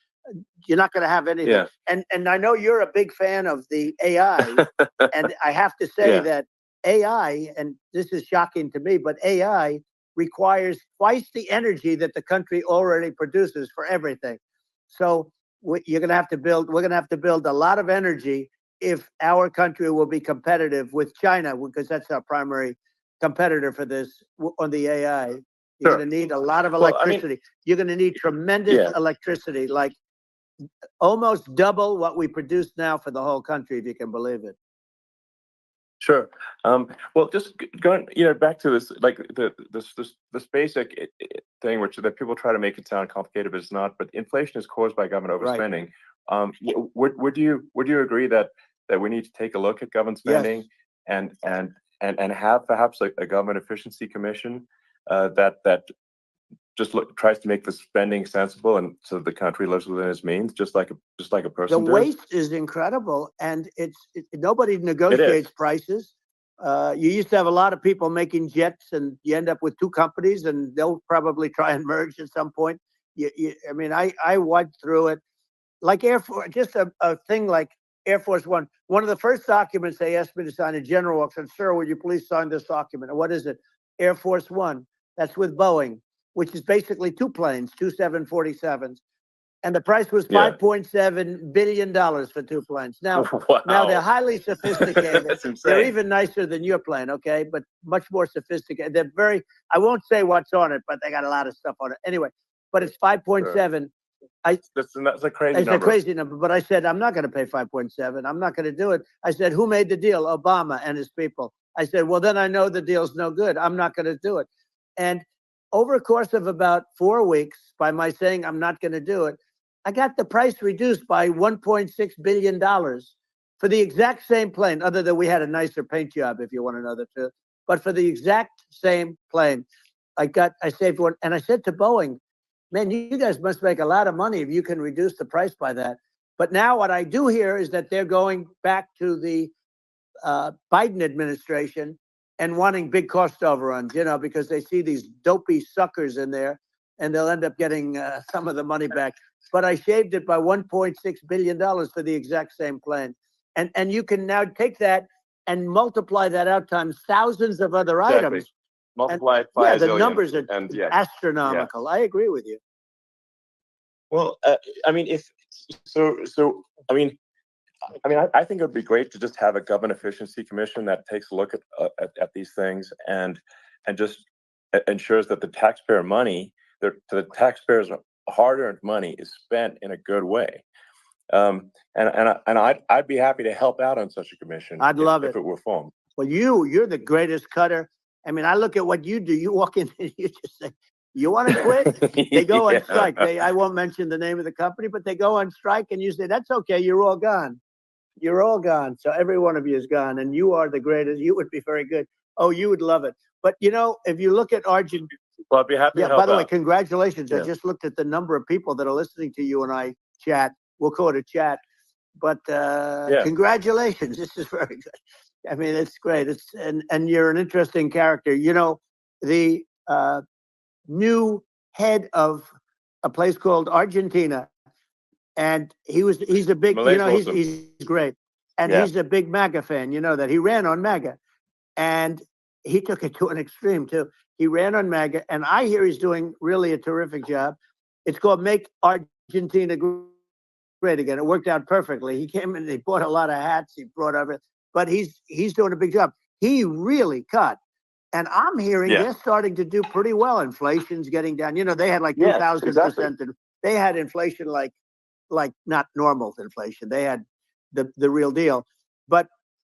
You're not going to have anything. And I know you're a big fan of the AI, and I have to say that AI, and this is shocking to me, but AI requires twice the energy that the country already produces for everything. So we're going to have to build a lot of energy if our country will be competitive with China, because that's our primary competitor for this on the AI. You're going to need a lot of electricity. You're going to need tremendous electricity, like almost double what we produce now for the whole country, if you can believe it. Sure. Well, just going, back to this, like this basic thing, which that people try to make it sound complicated, but it's not. But inflation is caused by government overspending. Would you agree that we need to take a look at government spending and have perhaps a government efficiency commission that just tries to make the spending sensible, and so the country lives within its means, just like a person. The waste is incredible, and nobody negotiates prices. You used to have a lot of people making jets, and you end up with two companies, and they'll probably try and merge at some point. I mean, I went through it, like Air Force, just a thing like Air Force One. One of the first documents they asked me to sign, a general said, "Sir, would you please sign this document?" And what is it? Air Force One. That's with Boeing, which is basically two planes, two 747s. And the price was $5.7 billion for two planes. Now, now they're highly sophisticated. They're even nicer than your plane, okay? But much more sophisticated. They're very, I won't say what's on it, but they got a lot of stuff on it. Anyway, but it's 5.7. That's a crazy number. It's a crazy number. But I said, I'm not going to pay 5.7. I'm not going to do it. I said, who made the deal? Obama and his people. I said, well, then I know the deal's no good. I'm not going to do it. And over a course of about 4 weeks, by my saying I'm not going to do it, I got the price reduced by $1.6 billion for the exact same plane, other than we had a nicer paint job, if you want to know the truth. But for the exact same plane, I saved one. And I said to Boeing, man, you guys must make a lot of money if you can reduce the price by that. But now what I do hear is that they're going back to the Biden administration and wanting big cost overruns, because they see these dopey suckers in there, and they'll end up getting some of the money back. But I shaved it by $1.6 billion for the exact same plane. And you can now take that and multiply that out times thousands of other items. Multiply it by the numbers are astronomical. I agree with you. Well, I mean, I think it would be great to just have a government efficiency commission that takes a look at these things and just ensures that the taxpayer money, the taxpayers' hard-earned money, is spent in a good way. And I'd be happy to help out on such a commission. I'd love it if it were formed. Well, you're the greatest cutter. I mean, I look at what you do. You walk in and you just say, you want to quit? They go on strike. I won't mention the name of the company, but they go on strike, and you say, that's okay. You're all gone. You're all gone. So every one of you is gone, and you are the greatest. You would be very good. Oh, you would love it. But, if you look at Argentina. Well, I'd be happy to help by the way, out. congratulations. I just looked at the number of people that are listening to you and I chat. We'll call it a chat. But congratulations. This is very good. I mean, it's great. And you're an interesting character. The new head of a place called Argentina, and he's a big, he's great. And he's a big MAGA fan, that he ran on MAGA. And he took it to an extreme too. He ran on MAGA, and I hear he's doing really a terrific job. It's called Make Argentina Great Again. It worked out perfectly. He came in, he bought a lot of hats, he brought everything, but he's doing a big job. He really cut. And I'm hearing they're starting to do pretty well. Inflation's getting down. You know, they had like 2,000%. Exactly. They had inflation like not normal inflation. They had the real deal. But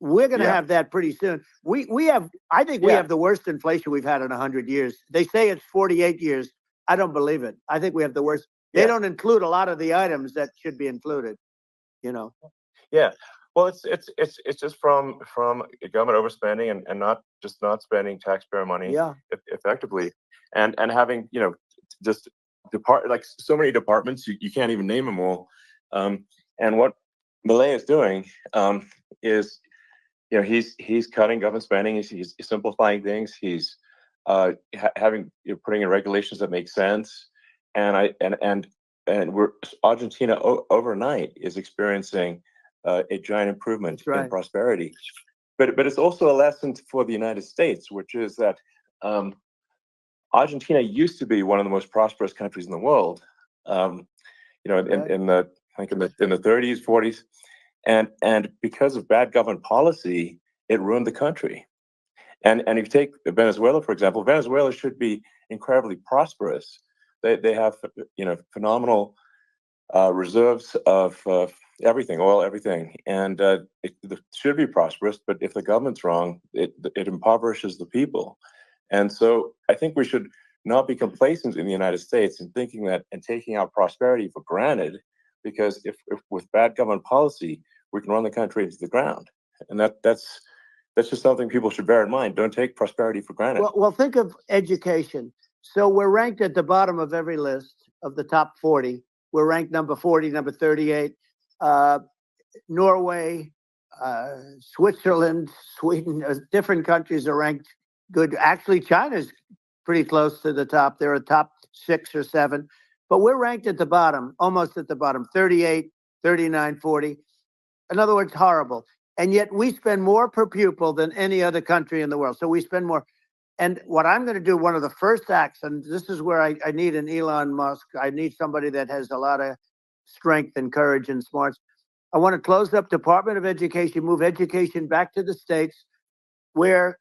we're going to have that pretty soon. We have, I think we have the worst inflation we've had in 100 years. They say it's 48 years. I don't believe it. I think we have the worst. They don't include a lot of the items that should be included, you know. Yeah. Well, it's just from government overspending and not spending taxpayer money effectively, and having, you know, just like so many departments you can't even name them all. And what Milei is doing is, you know, he's cutting government spending. He's simplifying things. He's having, you know, putting in regulations that make sense. And Argentina overnight is experiencing a giant improvement in prosperity, but it's also a lesson for the United States, which is that Argentina used to be one of the most prosperous countries in the world. You know, in the 30s, 40s, and because of bad government policy, it ruined the country. And if you take Venezuela, for example, Venezuela should be incredibly prosperous. They have, you know, phenomenal reserves of everything, oil, everything, and it should be prosperous. But if the government's wrong, it impoverishes the people. And so I think we should not be complacent in the United States in thinking that and taking our prosperity for granted, because if with bad government policy, we can run the country into the ground. And that's just something people should bear in mind. Don't take prosperity for granted. Well, think of education. So we're ranked at the bottom of every list of the top 40. We're ranked number 40, number 38. Norway, Switzerland, Sweden, different countries are ranked good. Actually, China's pretty close to the top. They're a top 6 or 7. But we're ranked at the bottom, almost at the bottom, 38, 39, 40. In other words, horrible. And yet we spend more per pupil than any other country in the world. So we spend more. And what I'm going to do, one of the first acts, and this is where I need an Elon Musk. I need somebody that has a lot of strength and courage and smarts. I want to close up Department of Education, move education back to the states, where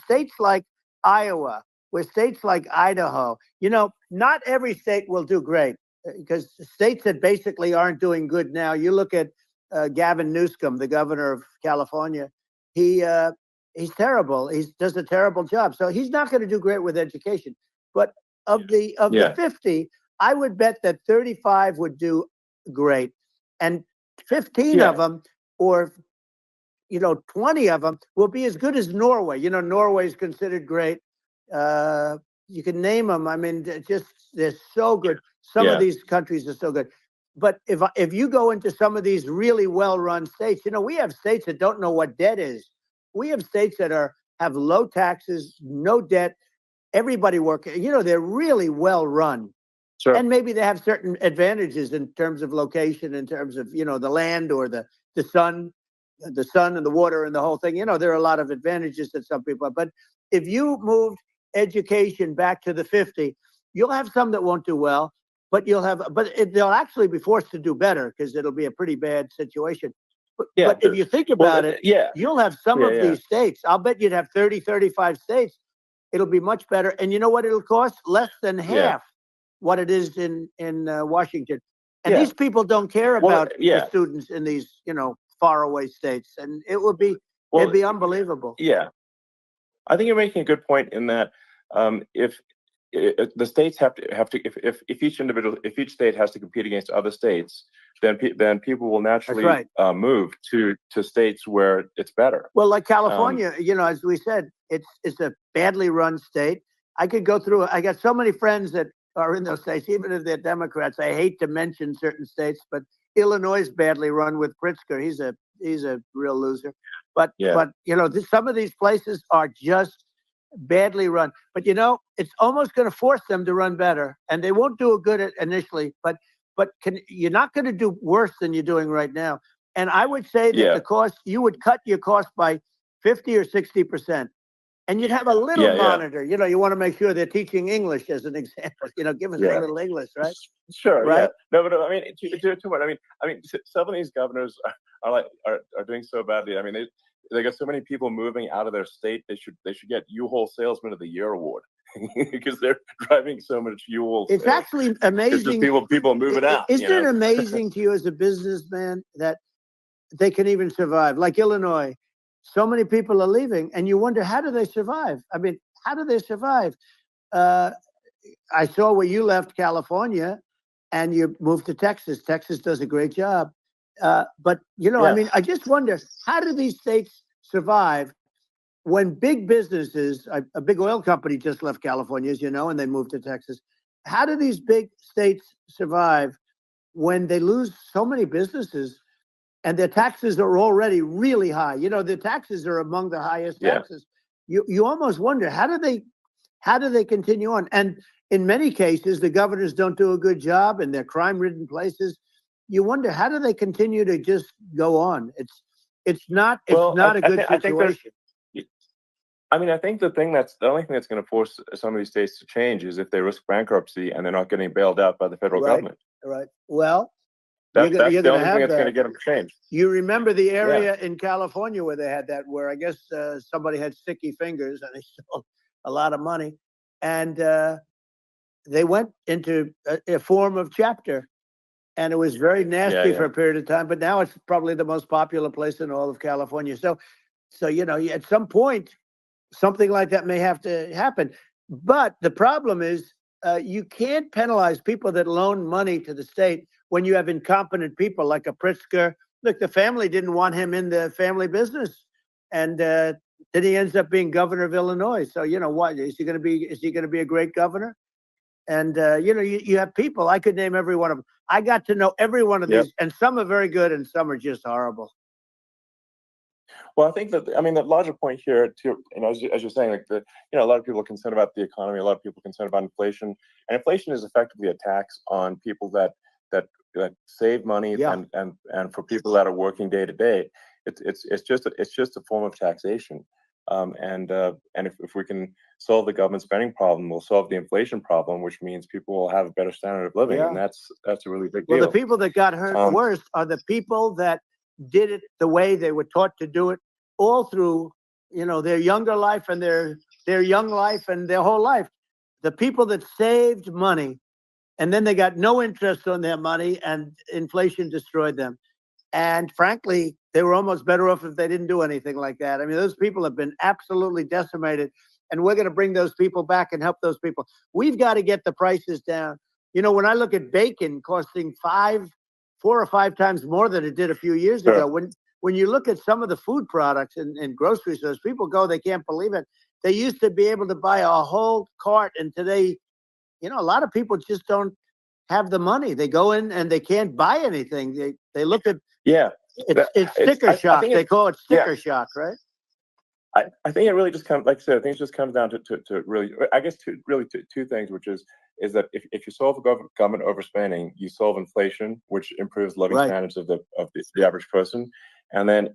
states like Iowa, where states like Idaho, you know, not every state will do great, because states that basically aren't doing good now. You look at Gavin Newsom, the governor of California. He's terrible. He does a terrible job. So he's not going to do great with education. But of the 50, I would bet that 35 would do great, and 15 of them, or 20 of them, will be as good as Norway. You know, Norway is considered great. You can name them. I mean, they're so good. Some of these countries are so good. But if you go into some of these really well-run states, you know, we have states that don't know what debt is. We have states that have low taxes, no debt, everybody working. You know, they're really well-run. Sure. And maybe they have certain advantages in terms of location, in terms of, you know, the land or the sun and the water and the whole thing. You know, there are a lot of advantages that some people have. But if you moved education back to the 50, you'll have some that won't do well, but they'll actually be forced to do better, because it'll be a pretty bad situation. But if you think about it, you'll have some of these states. I'll bet you'd have 30, 35 states. It'll be much better. And you know what it'll cost? Less than half what it is in Washington. And these people don't care about the students in these, you know, faraway states. And it would be, it'd be unbelievable. Yeah. I think you're making a good point in that if the states have to if each state has to compete against other states, then people will naturally move to states where it's better. Well, like California, you know, as we said, it's a badly run state. I could go through. I got so many friends that are in those states, even if they're Democrats. I hate to mention certain states, but Illinois is badly run with Pritzker. He's a real loser. But you know, some of these places are just badly run. But you know, it's almost going to force them to run better, and they won't do a good at initially. But you're not going to do worse than you're doing right now. And I would say that the cost, you would cut your cost by 50 or 60%. And you'd have a little Yeah, yeah, monitor. You want to make sure they're teaching English as an example. Give us a yeah. little English, right? Sure, yeah. Right? No, but I mean, to what? Some of these governors are doing so badly. I mean, they got so many people moving out of their state. They should get U-Haul Salesman of the Year award because they're driving so much U-Haul It's sales. actually It's just amazing. people moving out. Isn't it amazing to you as a businessman that they can even survive? Like Illinois, so many people are leaving, and you wonder, how do they survive? I mean, how do they survive? I saw where you left California and you moved to Texas. Texas does a great job. But, I Yeah, mean, I just wonder, how do these states survive when big businesses, a big oil company just left California, as you know, and they moved to Texas. How do these big states survive when they lose so many businesses and their taxes are already really high? The taxes are among the highest yeah. taxes. You almost wonder, how do they continue on? And in many cases, the governors don't do a good job in their crime-ridden places. You wonder, how do they continue to just go on? It's not Well, a good I think there's. situation. I think the only thing that's going to force some of these states to change is if they risk bankruptcy and they're not getting bailed out by the federal Right, government. right. Well, That's you're the going to only thing have that's going to that. get them to change. You remember the Yeah, area in California where they had that, where I guess somebody had sticky fingers and they stole a lot of money, and they went into a form of chapter, and it was very yeah, nasty yeah. for a period of time. But now it's probably the most popular place in all of California. So at some point, something like that may have to happen. But the problem is, you can't penalize people that loan money to the state when you have incompetent people like a Pritzker. Look, the family didn't want him in the family business, and then he ends up being governor of Illinois. So what is he going to be? Is he going to be a great governor? And you have people. I could name every one of them. I got to know every one of Yep. these, and some are very good, and some are just horrible. Well, I think that the larger point here, too, as you're saying, like a lot of people are concerned about the economy. A lot of people are concerned about inflation, and inflation is effectively a tax on people that save money, Yeah. and for people that are working day to day, it's just a form of taxation. And if we can solve the government spending problem, we'll solve the inflation problem, which means people will have a better standard of living, and Yeah. that's a really big Well, the deal. people that got hurt worst are the people that did it the way they were taught to do it all through, their younger life and their young life and their whole life. The people that saved money and then they got no interest on their money and inflation destroyed them. And frankly, they were almost better off if they didn't do anything like that. I mean, those people have been absolutely decimated, and we're going to bring those people back and help those people. We've got to get the prices down. When I look at bacon costing 4 or 5 times more than it did a few years Sure. ago, when you look at some of the food products in grocery stores, people go, they can't believe it. They used to be able to buy a whole cart, and today, a lot of people just don't have the money. They go in and they can't buy anything. They look at Yeah, it's sticker shock. They call it yeah. sticker shock, right? I think it really just comes, like I said, I think it just comes down to really, I guess, two things, which is that if you solve government overspending, you solve inflation, which improves living Right. standards of the average person, and then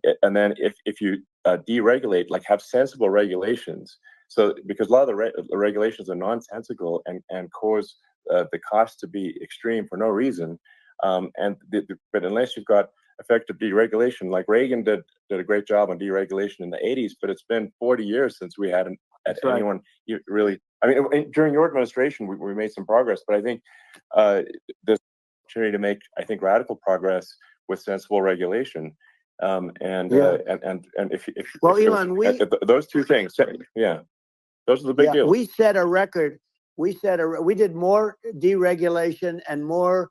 if you deregulate, like have sensible regulations, so because a lot of the regulations are nonsensical and cause the cost to be extreme for no reason, but unless you've got effective deregulation, like Reagan did a great job on deregulation in the 80s, but it's been 40 years since we had That's right. anyone really. I mean, during your administration, we made some progress, but I think there's opportunity to make, I think, radical progress with sensible regulation. Well, Elon, those two things, yeah, those are the big deals. We set a record. We did more deregulation and more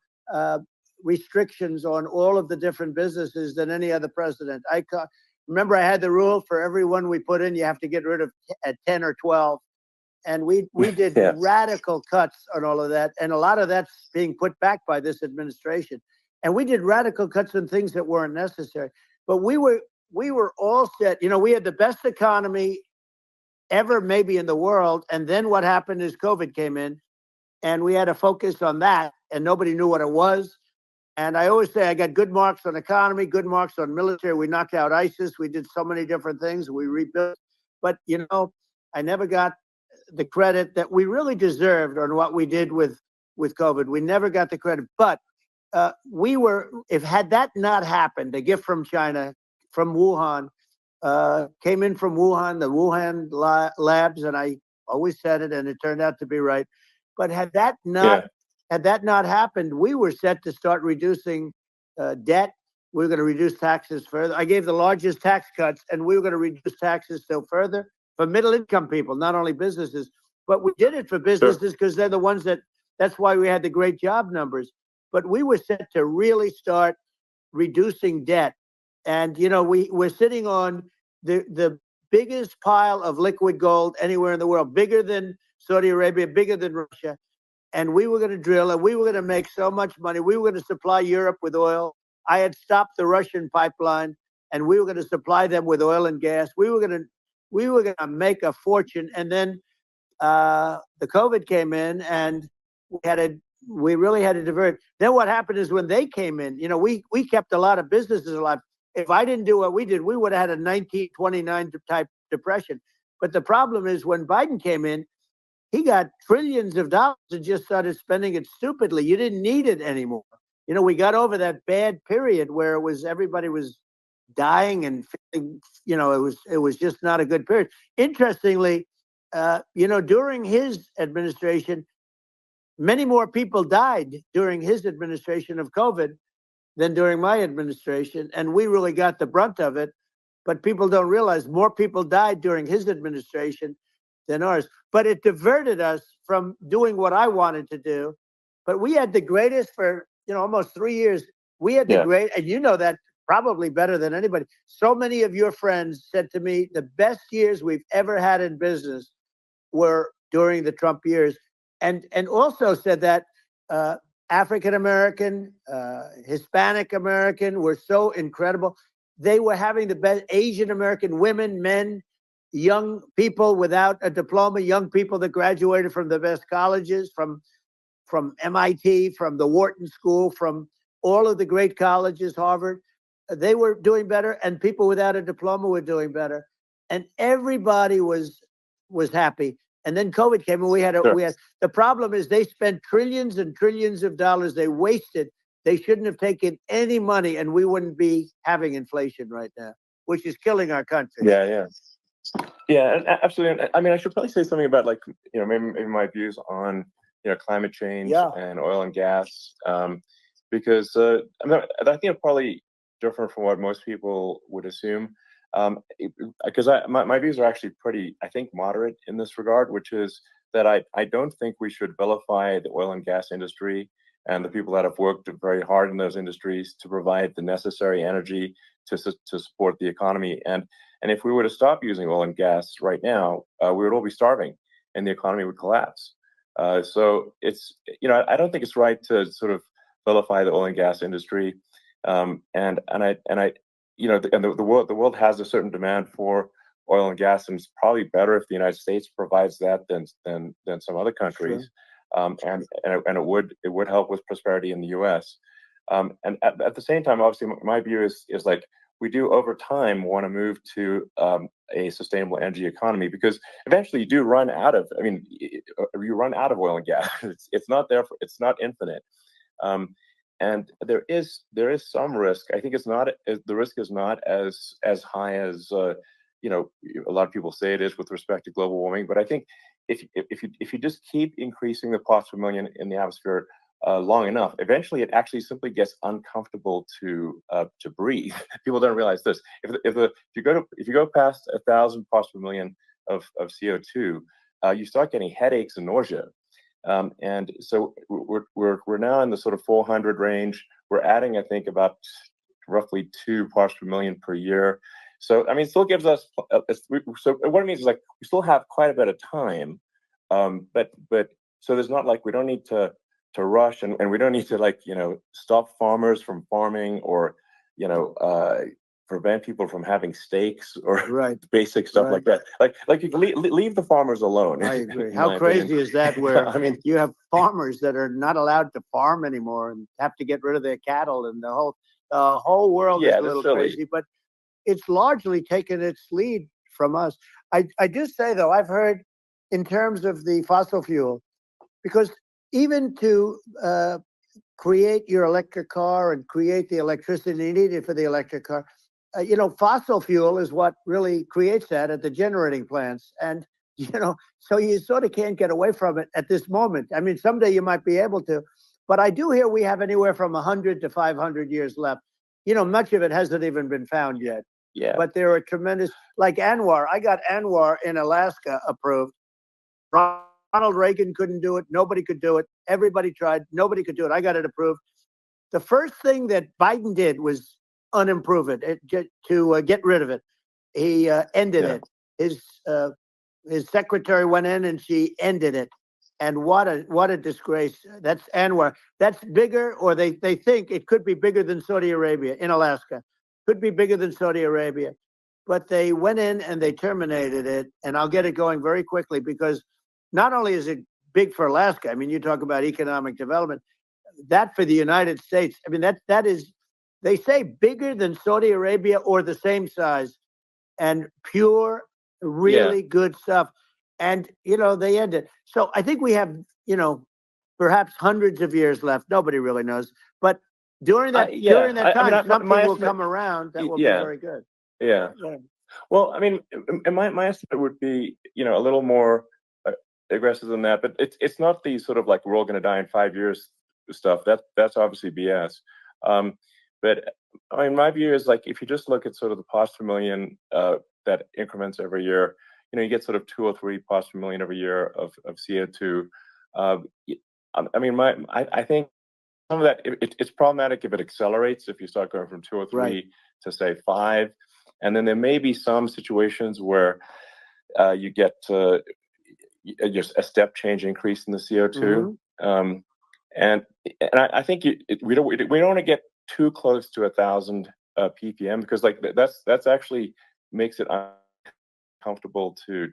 restrictions on all of the different businesses than any other president. Remember, I had the rule for every one we put in, you have to get rid of 10 or 12. And we did Yes. radical cuts on all of that. And a lot of that's being put back by this administration. And we did radical cuts on things that weren't necessary. But we were all set. We had the best economy ever maybe in the world. And then what happened is COVID came in, and we had to focus on that, and nobody knew what it was. And I always say I got good marks on economy, good marks on military. We knocked out ISIS. We did so many different things. We rebuilt. But, I never got the credit that we really deserved on what we did with COVID. We never got the credit, but we were. If had that not happened, a gift from China, from Wuhan, came in from Wuhan, the Wuhan labs, and I always said it, and it turned out to be right. But had that not happened, we were set to start reducing debt. We were going to reduce taxes further. I gave the largest tax cuts, and we were going to reduce taxes still further for middle income people, not only businesses. But we did it for businesses because they're the ones that's why we had the great job numbers. But we were set to really start reducing debt. And, we're sitting on the biggest pile of liquid gold anywhere in the world, bigger than Saudi Arabia, bigger than Russia. And we were going to drill, and we were going to make so much money. We were going to supply Europe with oil. I had stopped the Russian pipeline, and we were going to supply them with oil and gas. We were going to make a fortune. And then the COVID came in, and we really had to divert. Then what happened is when they came in, we kept a lot of businesses alive. If I didn't do what we did, we would have had a 1929 type depression. But the problem is when Biden came in, he got trillions of dollars and just started spending it stupidly. You didn't need it anymore. We got over that bad period where everybody was dying and it was just not a good period. Interestingly, during his administration, many more people died during his administration of COVID than during my administration, and we really got the brunt of it. But people don't realize more people died during his administration than ours. But it diverted us from doing what I wanted to do. But we had the greatest for almost 3 years. We had the great, and that probably better than anybody. So many of your friends said to me, the best years we've ever had in business were during the Trump years, and also said that African American, Hispanic American were so incredible. They were having the best. Asian American women, men, young people without a diploma, young people that graduated from the best colleges, from MIT, from the Wharton School, from all of the great colleges, Harvard. They were doing better, and people without a diploma were doing better, and everybody was happy. And then COVID came, and we had the problem is they spent trillions and trillions of dollars. They wasted. They shouldn't have taken any money, and we wouldn't be having inflation right now, which is killing our country. Yeah, absolutely. I mean, I should probably say something about maybe my views on climate change and oil and gas, because I think it's probably different from what most people would assume. Because my views are actually pretty, I think, moderate in this regard, which is that I don't think we should vilify the oil and gas industry and the people that have worked very hard in those industries to provide the necessary energy to support the economy. And if we were to stop using oil and gas right now, we would all be starving, and the economy would collapse. So it's I don't think it's right to sort of vilify the oil and gas industry, and the world has a certain demand for oil and gas, and it's probably better if the United States provides that than some other countries. Sure. And it would help with prosperity in the U.S. And at the same time, obviously, my view is like we do over time want to move to a sustainable energy economy, because eventually you do run out of. You run out of oil and gas. It's not there. It's not infinite. And there is some risk. I think the risk is not as high as a lot of people say it is with respect to global warming. But I think if you just keep increasing the parts per million in the atmosphere long enough, eventually it actually simply gets uncomfortable to breathe. People don't realize this. If you go past 1,000 parts per million of CO2, you start getting headaches and nausea. And so we're now in the sort of 400 range. We're adding, I think, about roughly 2 parts per million per year. So it still gives us. So what it means is like we still have quite a bit of time, but so there's not like we don't need to rush, and we don't need to stop farmers from farming or prevent people from having steaks or basic stuff like that. Like you can leave the farmers alone. I agree. How crazy is that? Where you have farmers that are not allowed to farm anymore and have to get rid of their cattle, and the whole world is a little crazy. But it's largely taken its lead from us. I do say, though, I've heard in terms of the fossil fuel, because even to create your electric car and create the electricity needed for the electric car, fossil fuel is what really creates that at the generating plants. And, so you sort of can't get away from it at this moment. I mean, someday you might be able to, but I do hear we have anywhere from 100 to 500 years left. Much of it hasn't even been found yet. Yeah. But there are tremendous, like Anwar. I got Anwar in Alaska approved. Ronald Reagan couldn't do it. Nobody could do it. Everybody tried. Nobody could do it. I got it approved. The first thing that Biden did was unimprove it, to get rid of it. He ended it. His secretary went in and she ended it. And what a disgrace. That's Anwar. That's bigger, or they think it could be bigger than Saudi Arabia in Alaska. Could be bigger than Saudi Arabia. But they went in and they terminated it. And I'll get it going very quickly, because not only is it big for Alaska, I mean, you talk about economic development, that for the United States, I mean, that is, they say bigger than Saudi Arabia or the same size, and pure, really good stuff. And, they end it. So I think we have, perhaps hundreds of years left. Nobody really knows. But during that time, something will come around that will be very good. Yeah. Well, I mean, and my estimate would be, a little more aggressive than that. But it's not the sort of like we're all going to die in 5 years stuff. That's obviously BS. But I mean, my view is, like, if you just look at sort of the parts per million that increments every year, you get sort of 2 or 3 parts per million every year of CO2. I mean, I think some of that it's problematic if it accelerates, if you start going from 2 or 3 to say 5, and then there may be some situations where you get just a step change increase in the CO2. And I think we don't want to get too close to 1,000 ppm, because like that's actually makes it uncomfortable to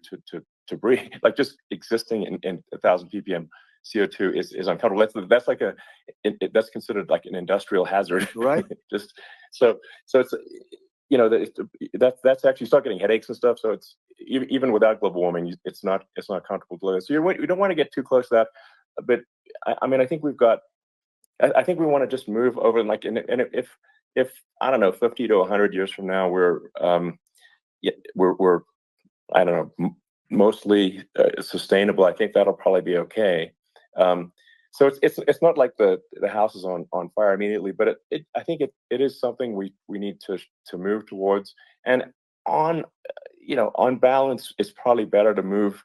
breathe. Like just existing in 1,000 ppm CO2 is uncomfortable. That's like that's considered like an industrial hazard, right? Just so it's that's actually start getting headaches and stuff. So it's even without global warming, it's not comfortable to live. So you don't want to get too close to that. But I mean, I think we've got. I think we want to just move over, and like, and if I don't know, 50 to 100 years from now, we're I don't know, mostly sustainable. I think that'll probably be okay. So it's not like the house is on fire immediately, but I think it is something we need to move towards. And on balance, it's probably better to move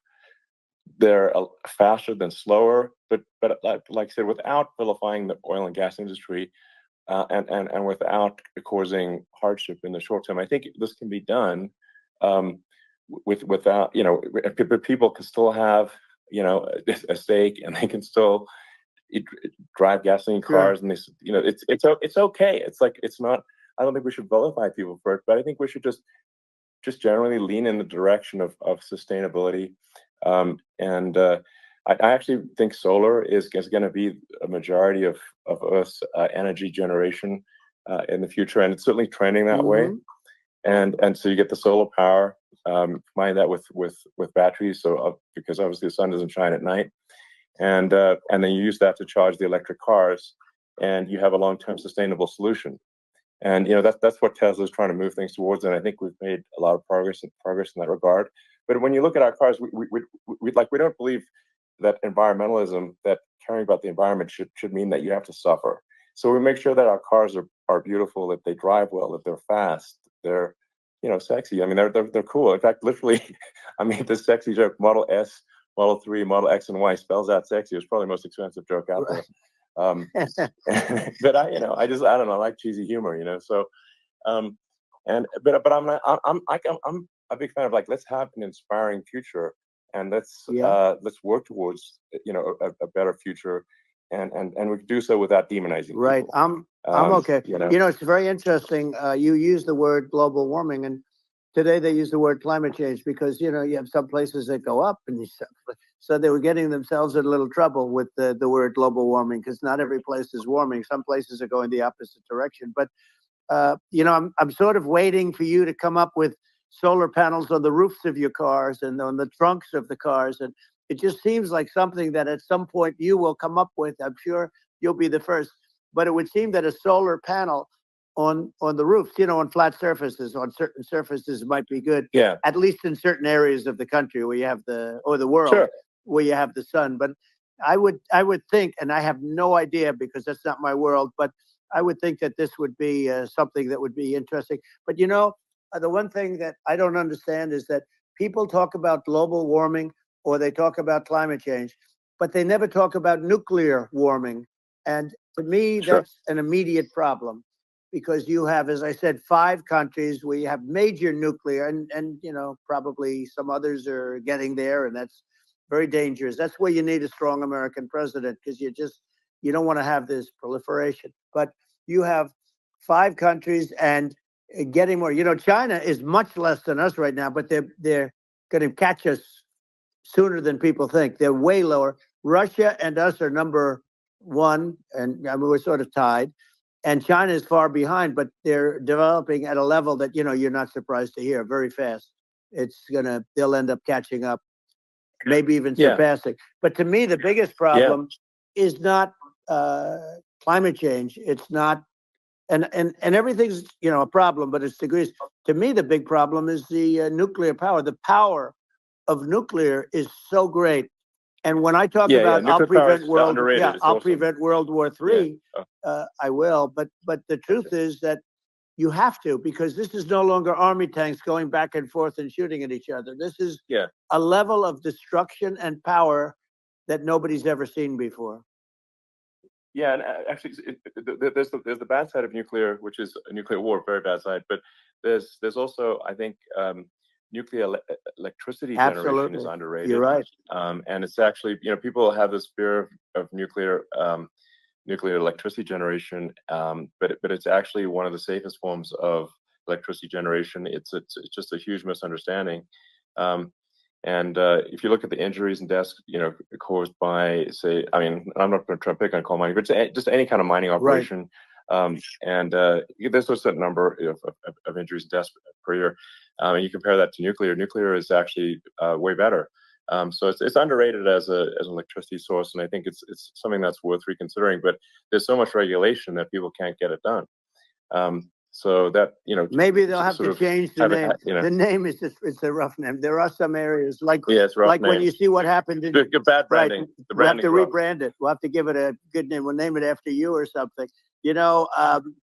there faster than slower. But like I said, without vilifying the oil and gas industry, and without causing hardship in the short term, I think this can be done. Without people can still have a stake, and they can still drive gasoline cars, and it's okay. It's like, it's not. I don't think we should vilify people for it, but I think we should just generally lean in the direction of sustainability. I actually think solar is going to be a majority of Earth's energy generation in the future, and it's certainly trending that way. And so you get the solar power, combine that with batteries, so because obviously the sun doesn't shine at night, and then you use that to charge the electric cars, and you have a long-term sustainable solution. And that's what Tesla's trying to move things towards, and I think we've made a lot of progress in that regard. But when you look at our cars, we don't believe that environmentalism, that caring about the environment should mean that you have to suffer. So we make sure that our cars are beautiful, that they drive well, that they're fast, they're sexy. I mean, they're cool. In fact, literally, I mean, the sexy joke, Model S, Model 3, Model X, and Y spells out sexy. It's probably the most expensive joke out there. But I don't know, I like cheesy humor, So, but I'm a big fan of, like, let's have an inspiring future, and let's work towards a better future, and we can do so without demonizing people. Right. I'm okay. It's very interesting. You use the word global warming, and today they use the word climate change, because you have some places that go up, and so they were getting themselves in a little trouble with the word global warming, because not every place is warming. Some places are going the opposite direction. But I'm sort of waiting for you to come up with solar panels on the roofs of your cars and on the trunks of the cars. And it just seems like something that at some point you will come up with. I'm sure you'll be the first. But it would seem that a solar panel on the roofs, on flat surfaces, on certain surfaces might be good. Yeah. At least in certain areas of the country where you have the world, Sure. where you have the sun. But I would think, and I have no idea because that's not my world, but I would think that this would be something that would be interesting. But the one thing that I don't understand is that people talk about global warming or they talk about climate change, but they never talk about nuclear warming. And to me, Sure. that's an immediate problem because you have, as I said, 5 countries where you have major nuclear and probably some others are getting there, and that's very dangerous. That's where you need a strong American president because you don't want to have this proliferation. But you have 5 countries and getting more. China is much less than us right now, but they're going to catch us sooner than people think. They're way lower. Russia and us are number 1, and we're sort of tied. And China is far behind, but they're developing at a level that you're not surprised to hear very fast. They'll end up catching up, maybe even surpassing. But to me, the biggest problem is not climate change. It's not, and everything's a problem, but it's degrees. To me, the big problem is the nuclear power. The power of nuclear is so great. And when I talk about I'll prevent World War III, I will. But the truth is that you have to, because this is no longer army tanks going back and forth and shooting at each other. This is a level of destruction and power that nobody's ever seen before. Yeah, and actually, there's the bad side of nuclear, which is a nuclear war, very bad side. But there's also, I think, nuclear electricity generation is underrated. You're right. And it's actually, people have this fear of nuclear electricity generation, but it's actually one of the safest forms of electricity generation. It's just a huge misunderstanding. And if you look at the injuries and deaths, caused by, say, I'm not going to try to pick on coal mining, but just any kind of mining operation. Right. And there's a certain number of injuries and deaths per year. And you compare that to nuclear. Nuclear is actually way better. So it's underrated as an electricity source, and I think it's something that's worth reconsidering. But there's so much regulation that people can't get it done. So that maybe they'll have to change the name. The name is it's a rough name. There are some areas like when you see what happened in bad branding. Right, we'll have to rebrand it. We'll have to give it a good name. We'll name it after you or something. No,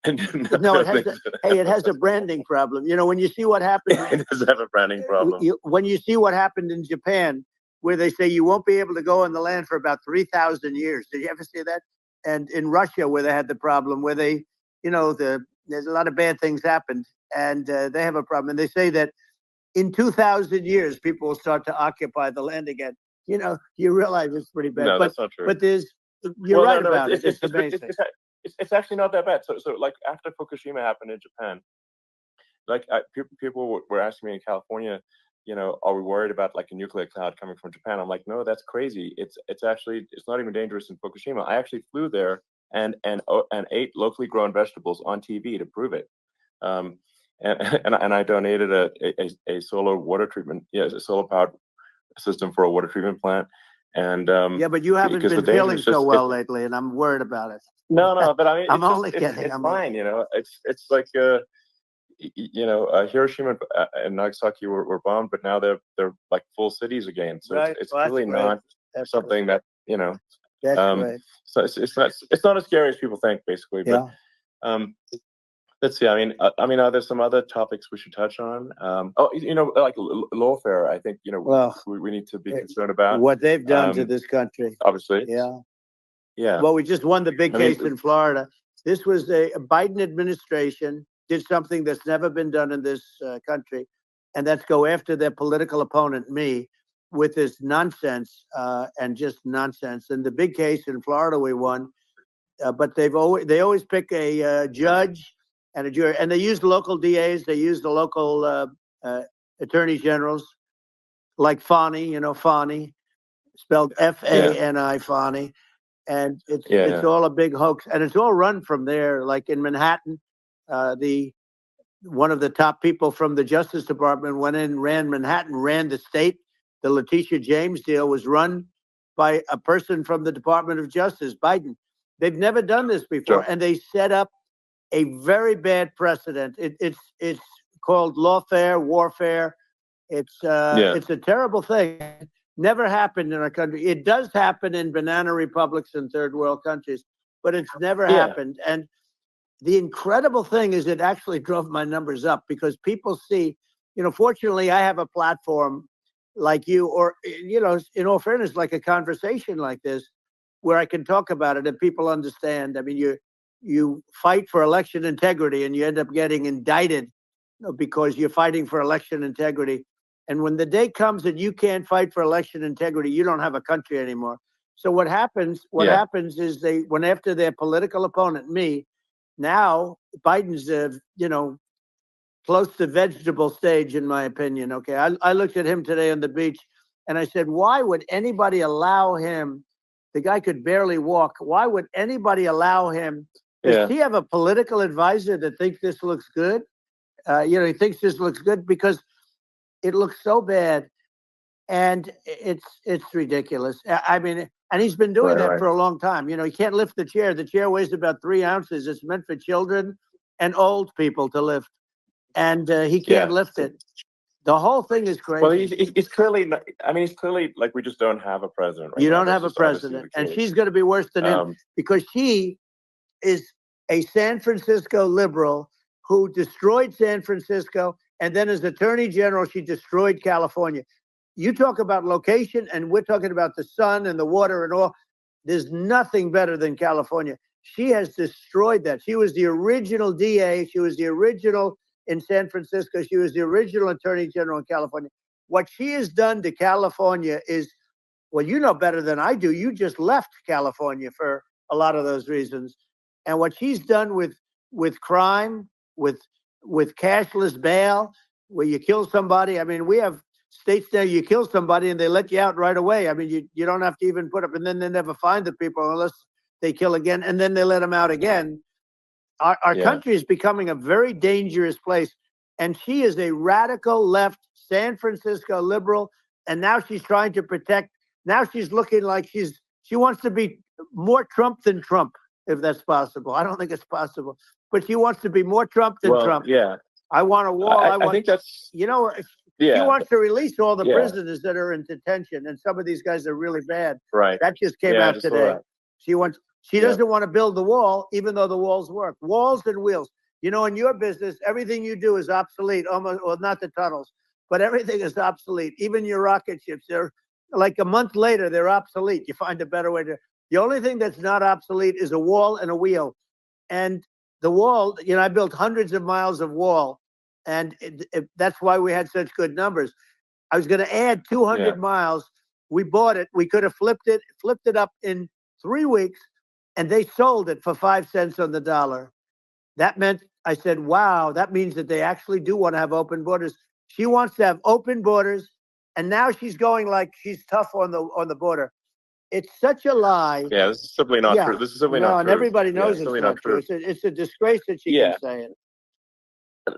it has a branding problem. When you see what happened, it does have a branding problem. When you see what happened in Japan, where they say you won't be able to go on the land for about 3,000 years. Did you ever see that? And in Russia, where they had the problem, where they, there's a lot of bad things happened, and they have a problem. And they say that in 2,000 years, people will start to occupy the land again. You realize it's pretty bad. No, that's not true. But you're right about it. It's amazing. It's actually not that bad. So like after Fukushima happened in Japan, like people were asking me in California, are we worried about like a nuclear cloud coming from Japan? I'm like, no, that's crazy. It's not even dangerous in Fukushima. I actually flew there and ate locally grown vegetables on TV to prove it. And I donated a solar water treatment, a solar powered system for a water treatment plant. And but you haven't been feeling so well lately, and I'm worried about it. No, but I mean, I'm only kidding. It's fine, It's like Hiroshima and Nagasaki were bombed, but now they're like full cities again. So it's really not something that That's right. So it's not as scary as people think, basically. But let's see. I mean, are there some other topics we should touch on? Like lawfare. I think we need to be concerned about what they've done to this country. Obviously, yeah. Well, we just won the big case in Florida. This was a Biden administration did something that's never been done in this country, and that's go after their political opponent, me, with this nonsense and just nonsense. And the big case in Florida, we won, but they always pick a judge and a jury, and they use local DAs, they use the local attorney generals, like Fani, Fani, spelled Fani, Fani. And it's all a big hoax, and it's all run from there. Like in Manhattan, the one of the top people from the Justice Department went in, ran Manhattan, ran the state. The Letitia James deal was run by a person from the Department of Justice, Biden. They've never done this before, and they set up a very bad precedent. It's called lawfare, warfare. It's a terrible thing. Never happened in our country. It does happen in banana republics and third world countries, but it's never happened. And the incredible thing is it actually drove my numbers up because people see, fortunately I have a platform like you, or, in all fairness, like a conversation like this, where I can talk about it and people understand. I mean, you fight for election integrity and you end up getting indicted because you're fighting for election integrity. And when the day comes that you can't fight for election integrity, you don't have a country anymore. So what happens is they went after their political opponent, me. Now Biden's, close to vegetable stage, in my opinion. Okay, I looked at him today on the beach, and I said, why would anybody allow him? The guy could barely walk. Why would anybody allow him? Does he have a political advisor that thinks this looks good? He thinks this looks good because it looks so bad, and it's ridiculous. I mean, and he's been doing that for a long time. He can't lift the chair. The chair weighs about 3 ounces. It's meant for children and old people to lift, and he can't lift it. The whole thing is crazy. Well, he's clearly not, I mean, he's clearly like, we just don't have a president right You now. don't have a president, and she's going to be worse than him because she is a San Francisco liberal who destroyed San Francisco, and then as Attorney General, she destroyed California. You talk about location, and we're talking about the sun and the water and all. There's nothing better than California. She has destroyed that. She was the original DA. She was the original in San Francisco. She was the original Attorney General in California. What she has done to California is, well, you know better than I do. You just left California for a lot of those reasons. And what she's done with crime, with cashless bail, where you kill somebody. I mean, we have states there you kill somebody and they let you out right away. I mean, you don't have to even put up, and then they never find the people unless they kill again, and then they let them out again. Our country is becoming a very dangerous place. And she is a radical left San Francisco liberal. And now she's trying to protect. Now she's looking like she wants to be more Trump than Trump, if that's possible. I don't think it's possible, but she wants to be more Trump than Trump. Yeah. I want a wall. I think that's, she wants to release all the prisoners that are in detention. And some of these guys are really bad. Right. That just came out today. She doesn't want to build the wall, even though the walls work. Walls and wheels. In your business, everything you do is obsolete, almost, well, not the tunnels, but everything is obsolete. Even your rocket ships, they're like a month later, they're obsolete. You find a better way to. The only thing that's not obsolete is a wall and a wheel. And the wall, I built hundreds of miles of wall, and that's why we had such good numbers. I was going to add 200 miles. We bought it. We could have flipped it up in 3 weeks, and they sold it for 5 cents on the dollar. That meant, I said, wow, that means that they actually do want to have open borders. She wants to have open borders, and now she's going like she's tough on the border. It's such a lie. Yeah, this is simply not true. This is simply not true. And everybody knows it's not true. It's a disgrace that she can say it.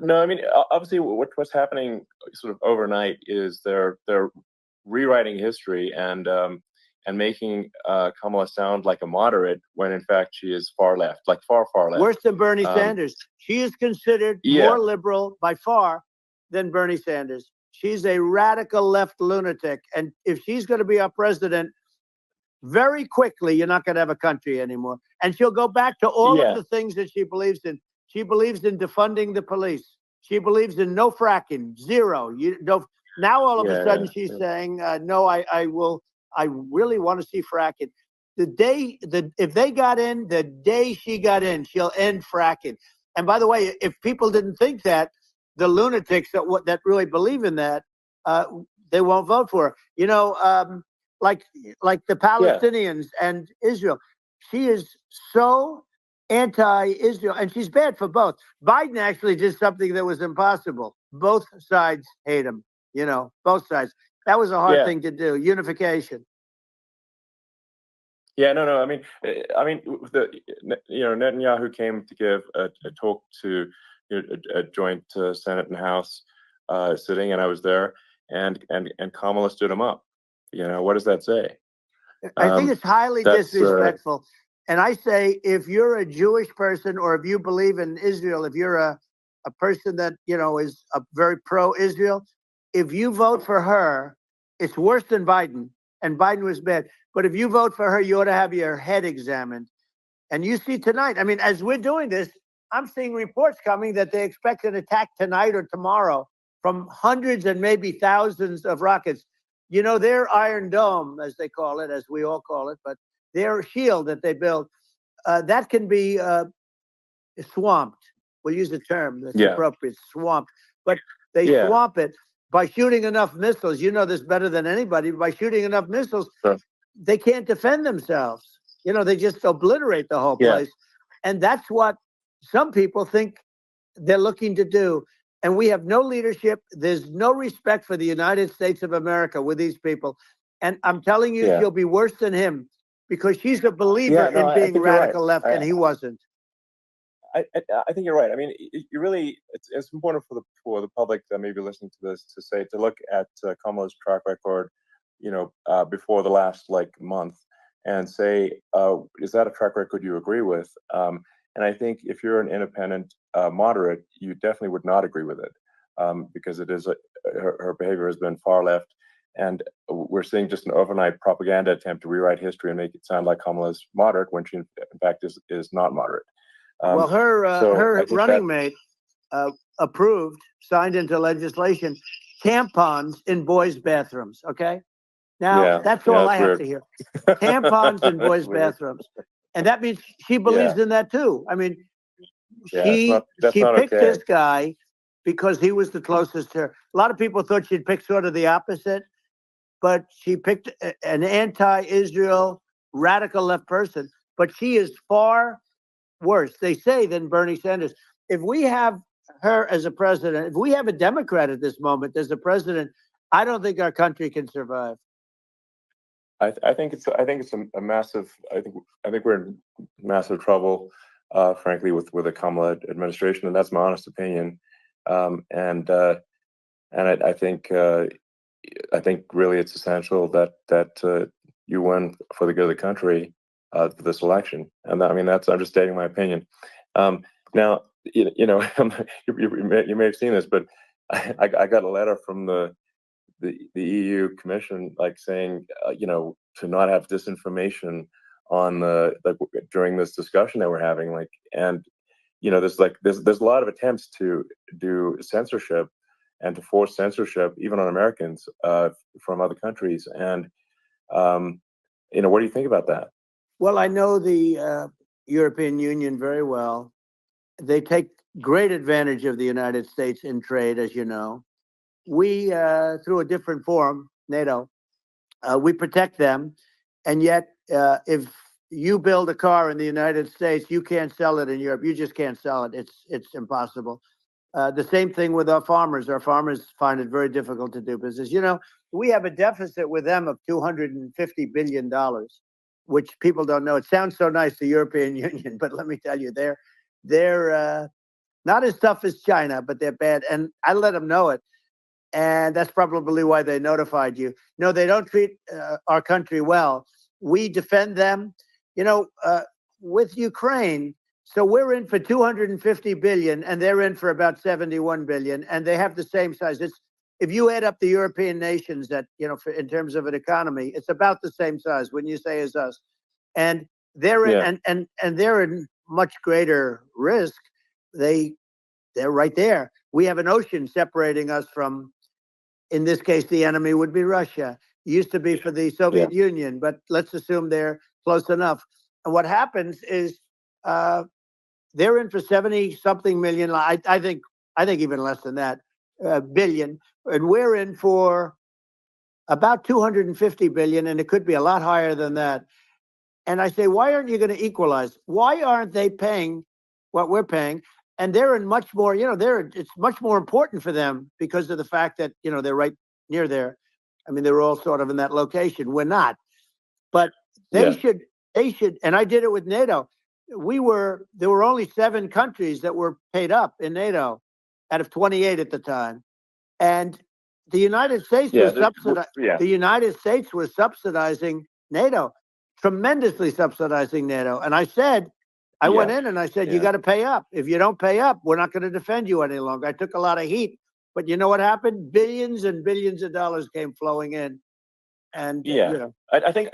No, I mean, obviously, what's happening sort of overnight is they're rewriting history and making Kamala sound like a moderate when in fact she is far left, like far left. Worse than Bernie Sanders. She is considered more liberal by far than Bernie Sanders. She's a radical left lunatic, and if she's going to be our president, very quickly you're not going to have a country anymore. And she'll go back to all of the things that she believes in. She believes in defunding the police. She believes in no fracking, zero. Now all of a sudden she's saying, no, I really want to see fracking. If they got in, the day she got in, she'll end fracking. And by the way, if people didn't think that, the lunatics that really believe in that, they won't vote for her. Like the Palestinians and Israel. She is so anti-Israel, and she's bad for both. Biden actually did something that was impossible. Both sides hate him, both sides. That was a hard thing to do, unification. Yeah, no. I mean, Netanyahu came to give a talk to, a joint Senate and House sitting, and I was there, and Kamala stood him up. What does that say? I think it's highly That's disrespectful. And I say, if you're a Jewish person, or if you believe in Israel, if you're a person that, is a very pro-Israel, if you vote for her, it's worse than Biden. And Biden was bad. But if you vote for her, you ought to have your head examined. And you see tonight, I mean, as we're doing this, I'm seeing reports coming that they expect an attack tonight or tomorrow from hundreds and maybe thousands of rockets. Their Iron Dome, as they call it, as we all call it, but their shield that they build, that can be swamped. We'll use the term that's appropriate, swamped. But they swamp it by shooting enough missiles. You know this better than anybody. By shooting enough missiles, they can't defend themselves. They just obliterate the whole place. And that's what some people think they're looking to do. And we have no leadership. There's no respect for the United States of America with these people. And I'm telling you, she'll be worse than him, because she's a believer in being radical left, and he wasn't. I think you're right. I mean, it's important for the public that may be listening to this to look at Kamala's track record, before the last month, and say, is that a track record you agree with? And I think if you're an independent moderate, you definitely would not agree with it, because it is her behavior has been far left, and we're seeing just an overnight propaganda attempt to rewrite history and make it sound like Kamala's moderate when she in fact is not moderate. Well, her running mate signed into legislation, tampons in boys' bathrooms. Okay, now that's all I have to hear. Tampons in boys' bathrooms, and that means she believes in that too. I mean, she picked this guy because he was the closest to her. A lot of people thought she'd pick sort of the opposite, but she picked an anti-Israel radical left person. But she is far worse, they say, than Bernie Sanders. If we have her as a president, if we have a Democrat at this moment as a president, I don't think our country can survive. I think it's a massive. I think we're in massive trouble, frankly, with the Kamala administration, and that's my honest opinion. And I think really it's essential that you win for the good of the country for this election, and I mean that's understating my opinion. Now, you may have seen this, but I got a letter from the EU Commission, saying, to not have disinformation on during this discussion that we're having, and there's a lot of attempts to do censorship and to force censorship even on Americans from other countries, and what do you think about that? Well, I know the European Union very well. They take great advantage of the United States in trade, as you know. We, through a different forum, NATO, we protect them. And yet, if you build a car in the United States, you can't sell it in Europe. You just can't sell it. It's impossible. The same thing with our farmers. Our farmers find it very difficult to do business. We have a deficit with them of $250 billion, which people don't know. It sounds so nice, the European Union, but let me tell you, they're not as tough as China, but they're bad. And I let them know it. And that's probably why they notified you. No, they don't treat our country well. We defend them, with Ukraine. So we're in for 250 billion, and they're in for about 71 billion, and they have the same size. If you add up the European nations that, in terms of an economy, it's about the same size, when you say, as us. And they're in, and they're in much greater risk. They're right there. We have an ocean separating us from, in this case, the enemy would be Russia. It used to be for the Soviet Union, but let's assume they're close enough. And what happens is they're in for 70-something million. I think even less than that, billion. And we're in for about 250 billion, and it could be a lot higher than that. And I say, why aren't you going to equalize? Why aren't they paying what we're paying? And they're in much more, it's much more important for them because of the fact that, they're right near there. I mean, they're all sort of in that location. We're not. But they should, and I did it with NATO. there were only 7 countries that were paid up in NATO out of 28 at the time. And the United States Yeah, was the United States was subsidizing NATO, tremendously subsidizing NATO. And I said, I went in and I said, you got to pay up. If you don't pay up, we're not going to defend you any longer. I took a lot of heat, but you know what happened? Billions and billions of dollars came flowing in. And you know, I think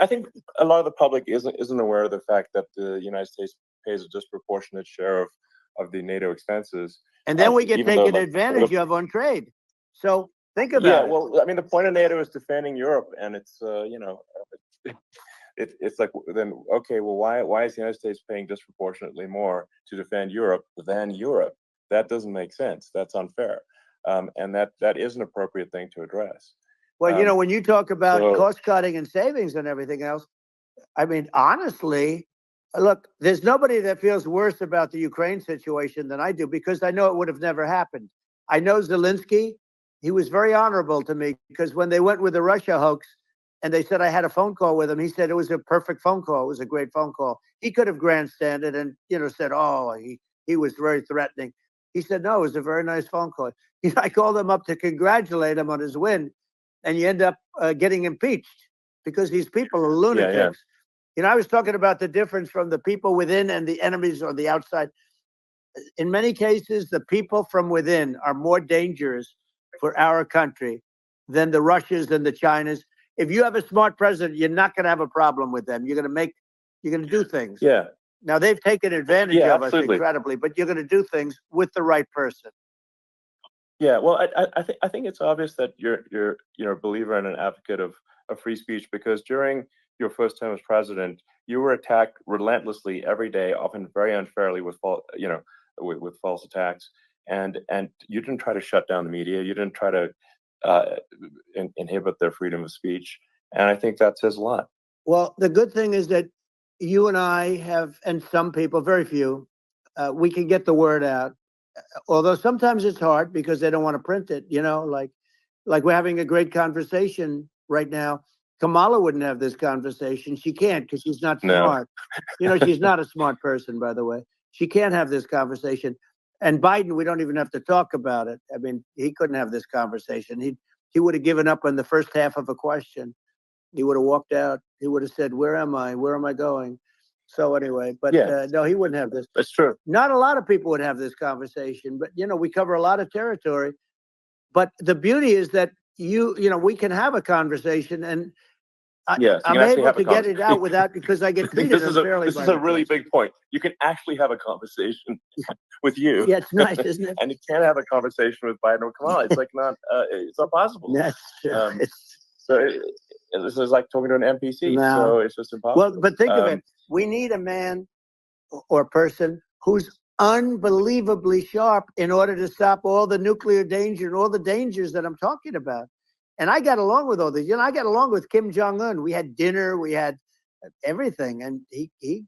a lot of the public isn't aware of the fact that the United States pays a disproportionate share of the NATO expenses. And then we get taken advantage of on trade. So think about it. Well, I mean, the point of NATO is defending Europe, and it's you know, it's like, then okay, well, why is the United States paying disproportionately more to defend Europe than Europe? That doesn't make sense. That's unfair, and that is an appropriate thing to address. Well, you know, when you talk about cost cutting and savings and everything else, I mean, honestly, look, there's nobody that feels worse about the Ukraine situation than I do, because I know it would have never happened. I know Zelensky. He was very honorable to me, because when they went with the Russia hoax and they said I had a phone call with him, he said it was a perfect phone call. It was a great phone call. He could have grandstanded and, you know, said, oh, he was very threatening. He said, no, it was a very nice phone call. I called him up to congratulate him on his win. And you end up getting impeached, because these people are lunatics. You know, I was talking about the difference from the people within and the enemies on the outside. In many cases, the people from within are more dangerous for our country than the Russians and the Chinas. If you have a smart president, you're not going to have a problem with them. You're going to do things. Yeah. Now, they've taken advantage of absolutely. us incredibly, but you're going to do things with the right person. Yeah, well, I think it's obvious that you're a believer and an advocate of free speech, because during your first term as president, you were attacked relentlessly every day, often very unfairly, with with false attacks, and you didn't try to shut down the media. You didn't try to inhibit their freedom of speech, and I think that says a lot. Well, the good thing is that you and I have, and some people, very few, we can get the word out. Although sometimes it's hard because they don't want to print it, you know, like we're having a great conversation right now. Kamala wouldn't have this conversation. She can't, because she's not smart. You know, she's not a smart person, by the way. She can't have this conversation. And Biden, we don't even have to talk about it. I mean, he couldn't have this conversation. He would have given up on the first half of a question. He would have walked out. He would have said, where am I? Where am I going? So anyway, but no, he wouldn't have this. That's true. Not a lot of people would have this conversation, but, you know, we cover a lot of territory. But the beauty is that you know, we can have a conversation, and I'm able to get it out without, because I get treated unfairly. This is a really big point. You can actually have a conversation with you. Yeah, it's nice, isn't it? And you can't have a conversation with Biden or Kamala. It's like it's not possible. That's this is like talking to an NPC. No. So it's just impossible. Well, but think of it. We need a man or person who's unbelievably sharp in order to stop all the nuclear danger and all the dangers that I'm talking about. And I got along with all these. You know, I got along with Kim Jong-un. We had dinner, we had everything, and he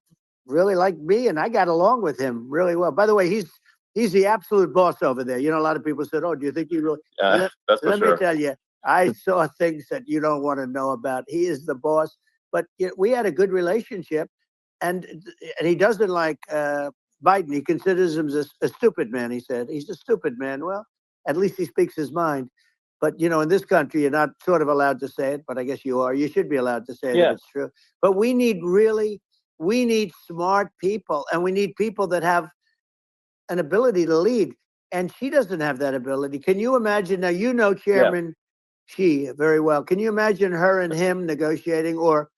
really liked me, and I got along with him really well. By the way, he's the absolute boss over there. You know, a lot of people said, "Oh, do you think he really?" That's for sure. Let me tell you, I saw things that you don't want to know about. He is the boss. But we had a good relationship, and he doesn't like Biden. He considers him a stupid man. He said he's a stupid man. Well, at least he speaks his mind. But, you know, in this country, you're not sort of allowed to say it, but I guess you are. You should be allowed to say it if it's true. But we need smart people, and we need people that have an ability to lead. And she doesn't have that ability. Can you imagine? Now, you know Chairman Xi very well. Can you imagine her and him negotiating, or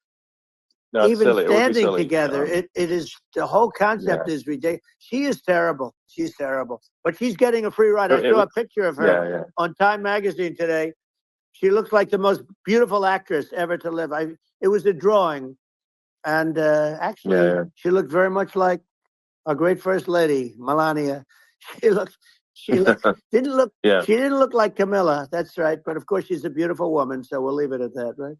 even standing together? It is, the whole concept is ridiculous. She is terrible. She's terrible. But she's getting a free ride. I saw a picture of her on Time magazine today. She looks like the most beautiful actress ever to live. It was a drawing. And actually, she looked very much like our great first lady, Melania. She didn't look like Camilla. That's right. But of course, she's a beautiful woman. So we'll leave it at that, right?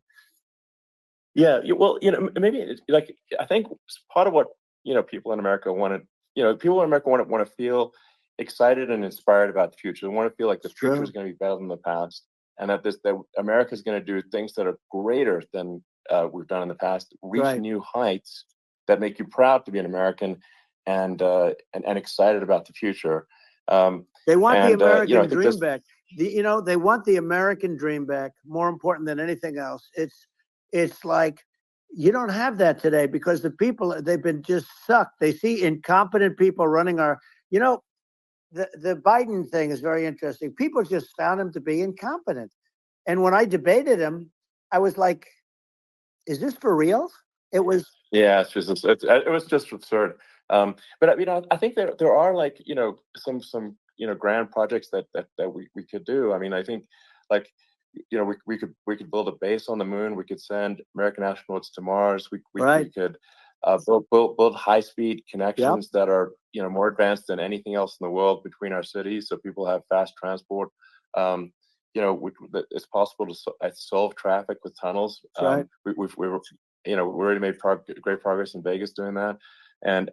Yeah, well, you know, maybe it's like, I think part of what, you know, people in America want to feel excited and inspired about the future. They want to feel like the future is going to be better than the past, and that America is going to do things that are greater than we've done in the past, reach new heights that make you proud to be an American and excited about the future. They want the American I think dream back. They want the American dream back, more important than anything else. It's like you don't have that today because the people, they've been just sucked. They see incompetent people running our, the Biden thing is very interesting. People just found him to be incompetent. And when I debated him, I was like, is this for real? It was. Yeah, it was just absurd. But I think there are like some grand projects that we could do. I mean, I think like we could build a base on the moon. We could send American astronauts to Mars. We could build high-speed connections that are more advanced than anything else in the world between our cities, so people have fast transport. It's possible to solve traffic with tunnels. We've we already made great progress in Vegas doing that, and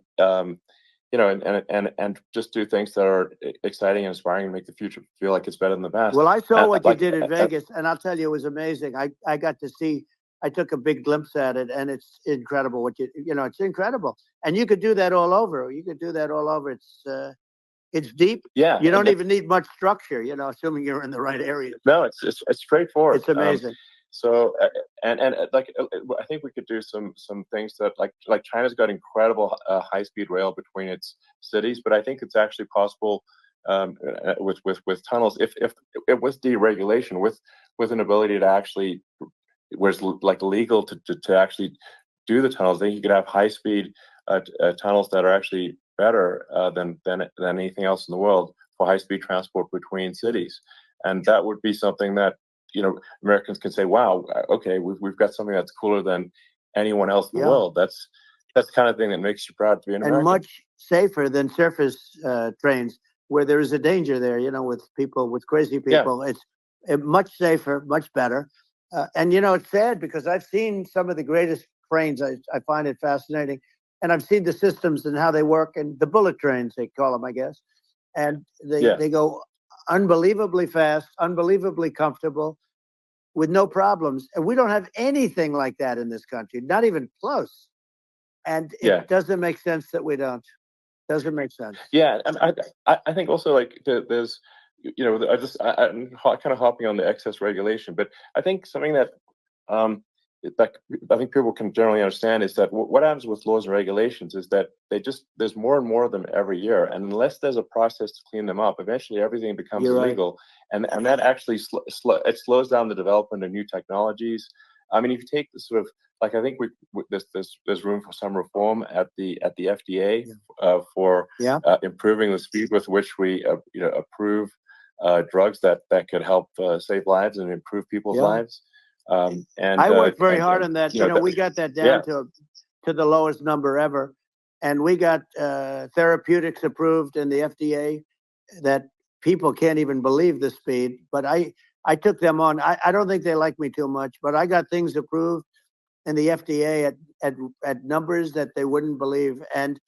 and just do things that are exciting and inspiring and make the future feel like it's better than the past. Well, I saw what you did in Vegas, and I'll tell you, it was amazing. I got to see. I took a big glimpse at it, and it's incredible. It's incredible, and you could do that all over. You could do that all over. It's deep. Yeah, you don't even need much structure. Assuming you're in the right area. No, it's straightforward. It's amazing. So like I think we could do some things that like China's got incredible high-speed rail between its cities, but I think it's actually possible with tunnels if with deregulation, with an ability to actually where it's like legal to actually do the tunnels. Then you could have high-speed tunnels that are actually better than anything else in the world for high-speed transport between cities, and that would be something that Americans can say, wow, okay, we've got something that's cooler than anyone else in the world. That's the kind of thing that makes you proud to be an American. And much safer than surface trains, where there is a danger there, with crazy people. It's much safer, much better. And it's sad because I've seen some of the greatest trains. I find it fascinating. And I've seen the systems and how they work, and the bullet trains, they call them, I guess. And they go unbelievably fast, unbelievably comfortable, with no problems. And we don't have anything like that in this country, not even close. And it doesn't make sense that we don't. Doesn't make sense. Yeah, and I think also like there's I'm kind of hopping on the excess regulation, but I think something that I think people can generally understand is that what happens with laws and regulations is that there's more and more of them every year, and unless there's a process to clean them up, eventually everything becomes illegal, and that actually it slows down the development of new technologies. I mean, if you take the sort of like I think there's room for some reform at the FDA for improving the speed with which we approve drugs that could help save lives and improve people's lives. And I worked very hard on that. We got that down to the lowest number ever, and we got therapeutics approved in the FDA that people can't even believe the speed. But I took them on. I don't think they like me too much, but I got things approved in the FDA at numbers that they wouldn't believe. And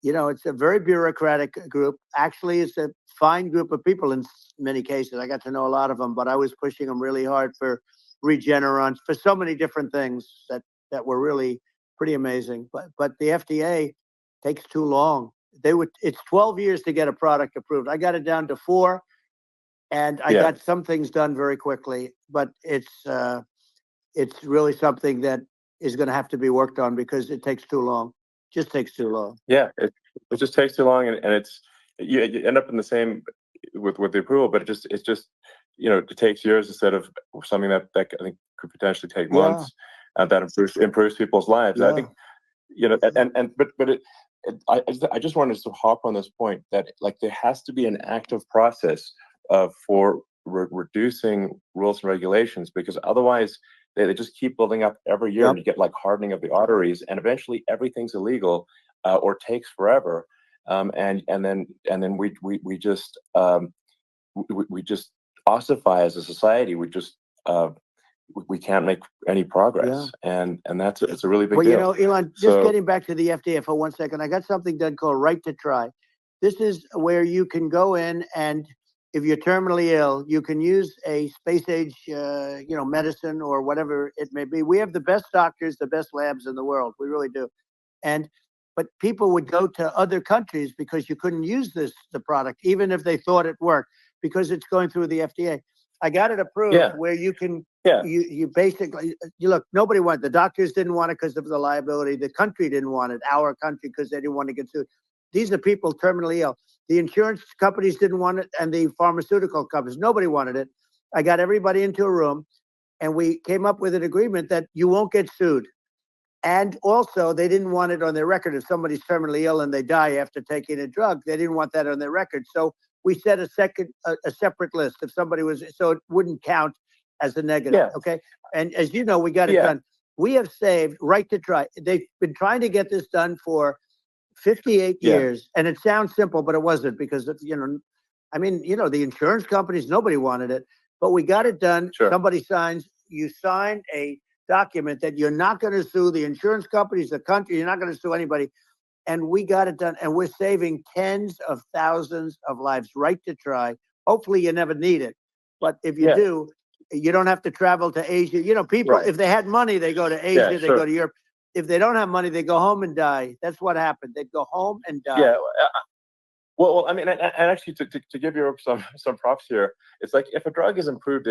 it's a very bureaucratic group. Actually, it's a fine group of people in many cases. I got to know a lot of them, but I was pushing them really hard for Regeneron, for so many different things that were really pretty amazing. But the FDA takes too long. It's 12 years to get a product approved. I got it down to 4, and I got some things done very quickly. But it's really something that is going to have to be worked on because it takes too long. Just takes too long. Yeah, it just takes too long, and you end up in the same with the approval, but it's just it takes years instead of something that I think could potentially take months, and that improves people's lives. I think I just wanted to hop on this point that like there has to be an active process for reducing rules and regulations, because otherwise they just keep building up every year, and you get like hardening of the arteries, and eventually everything's illegal or takes forever, and then we just ossify as a society. We can't make any progress, and it's a really big deal. Elon, just getting back to the FDA for 1 second, I got something done called Right to Try. This is where you can go in, and if you're terminally ill, you can use a space age, medicine or whatever it may be. We have the best doctors, the best labs in the world. We really do. But people would go to other countries because you couldn't use the product, even if they thought it worked, because it's going through the FDA. I got it approved where you can, you basically, you look, nobody wanted, the doctors didn't want it because of the liability. The country didn't want it, our country, because they didn't want to get sued. These are people terminally ill. The insurance companies didn't want it, and the pharmaceutical companies, nobody wanted it. I got everybody into a room, and we came up with an agreement that you won't get sued. And also, they didn't want it on their record. If somebody's terminally ill and they die after taking a drug, they didn't want that on their record. So we set a separate list. If somebody was, so it wouldn't count as a negative. Yeah. Okay. And as you know, we got it done. We have saved right to try. They've been trying to get this done for 58 years. And it sounds simple, but it wasn't, because, you know, I mean, you know, the insurance companies, nobody wanted it, but we got it done. Sure. Somebody signs, you sign a document that you're not going to sue the insurance companies, the country, you're not going to sue anybody. And we got it done. And we're saving tens of thousands of lives. Right to try. Hopefully you never need it. But if you do, you don't have to travel to Asia. You know, people, if they had money, they go to Asia, they go to Europe. If they don't have money, they go home and die. That's what happened. They'd go home and die. Yeah. Well, I mean, and actually, to give Europe some props here, it's like if a drug is approved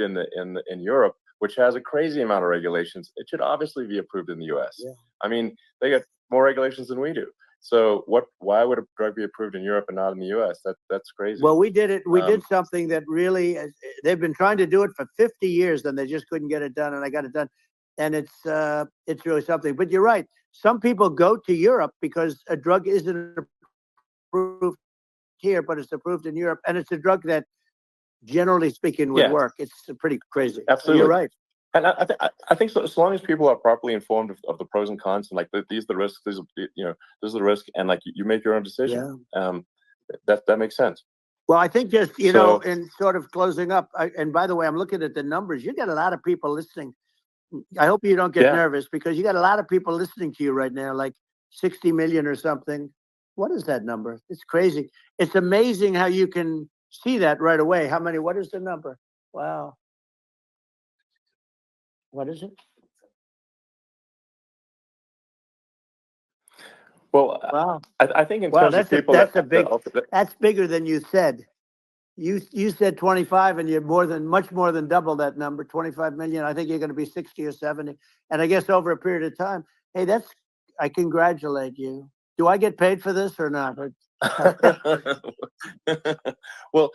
in Europe, which has a crazy amount of regulations, it should obviously be approved in the U.S. Yeah. I mean, they got more regulations than we do. So why would a drug be approved in Europe and not in the U.S.? That's crazy. Well, we did it. We did something that really, they've been trying to do it for 50 years, and they just couldn't get it done, and I got it done. And it's really something. But you're right. Some people go to Europe because a drug isn't approved here, but it's approved in Europe, and it's a drug that, generally speaking, would work. It's pretty crazy. Absolutely, you're right. And I think so, as long as people are properly informed of the pros and cons, and like these are the risks, this is the risk, and like you make your own decision. That makes sense. Well, I think just you know, in sort of closing up, and by the way, I'm looking at the numbers. You got a lot of people listening. I hope you don't get nervous, because you got a lot of people listening to you right now, like 60 million or something. What is that number? It's crazy. It's amazing how you can see that right away. How many? What is the number? Wow. What is it? Well, wow. I think in terms of people, that's bigger than you said. You said 25, and you're much more than double that number, 25 million. I think you're going to be 60 or 70. And I guess over a period of time, hey, I congratulate you. Do I get paid for this or not? Well,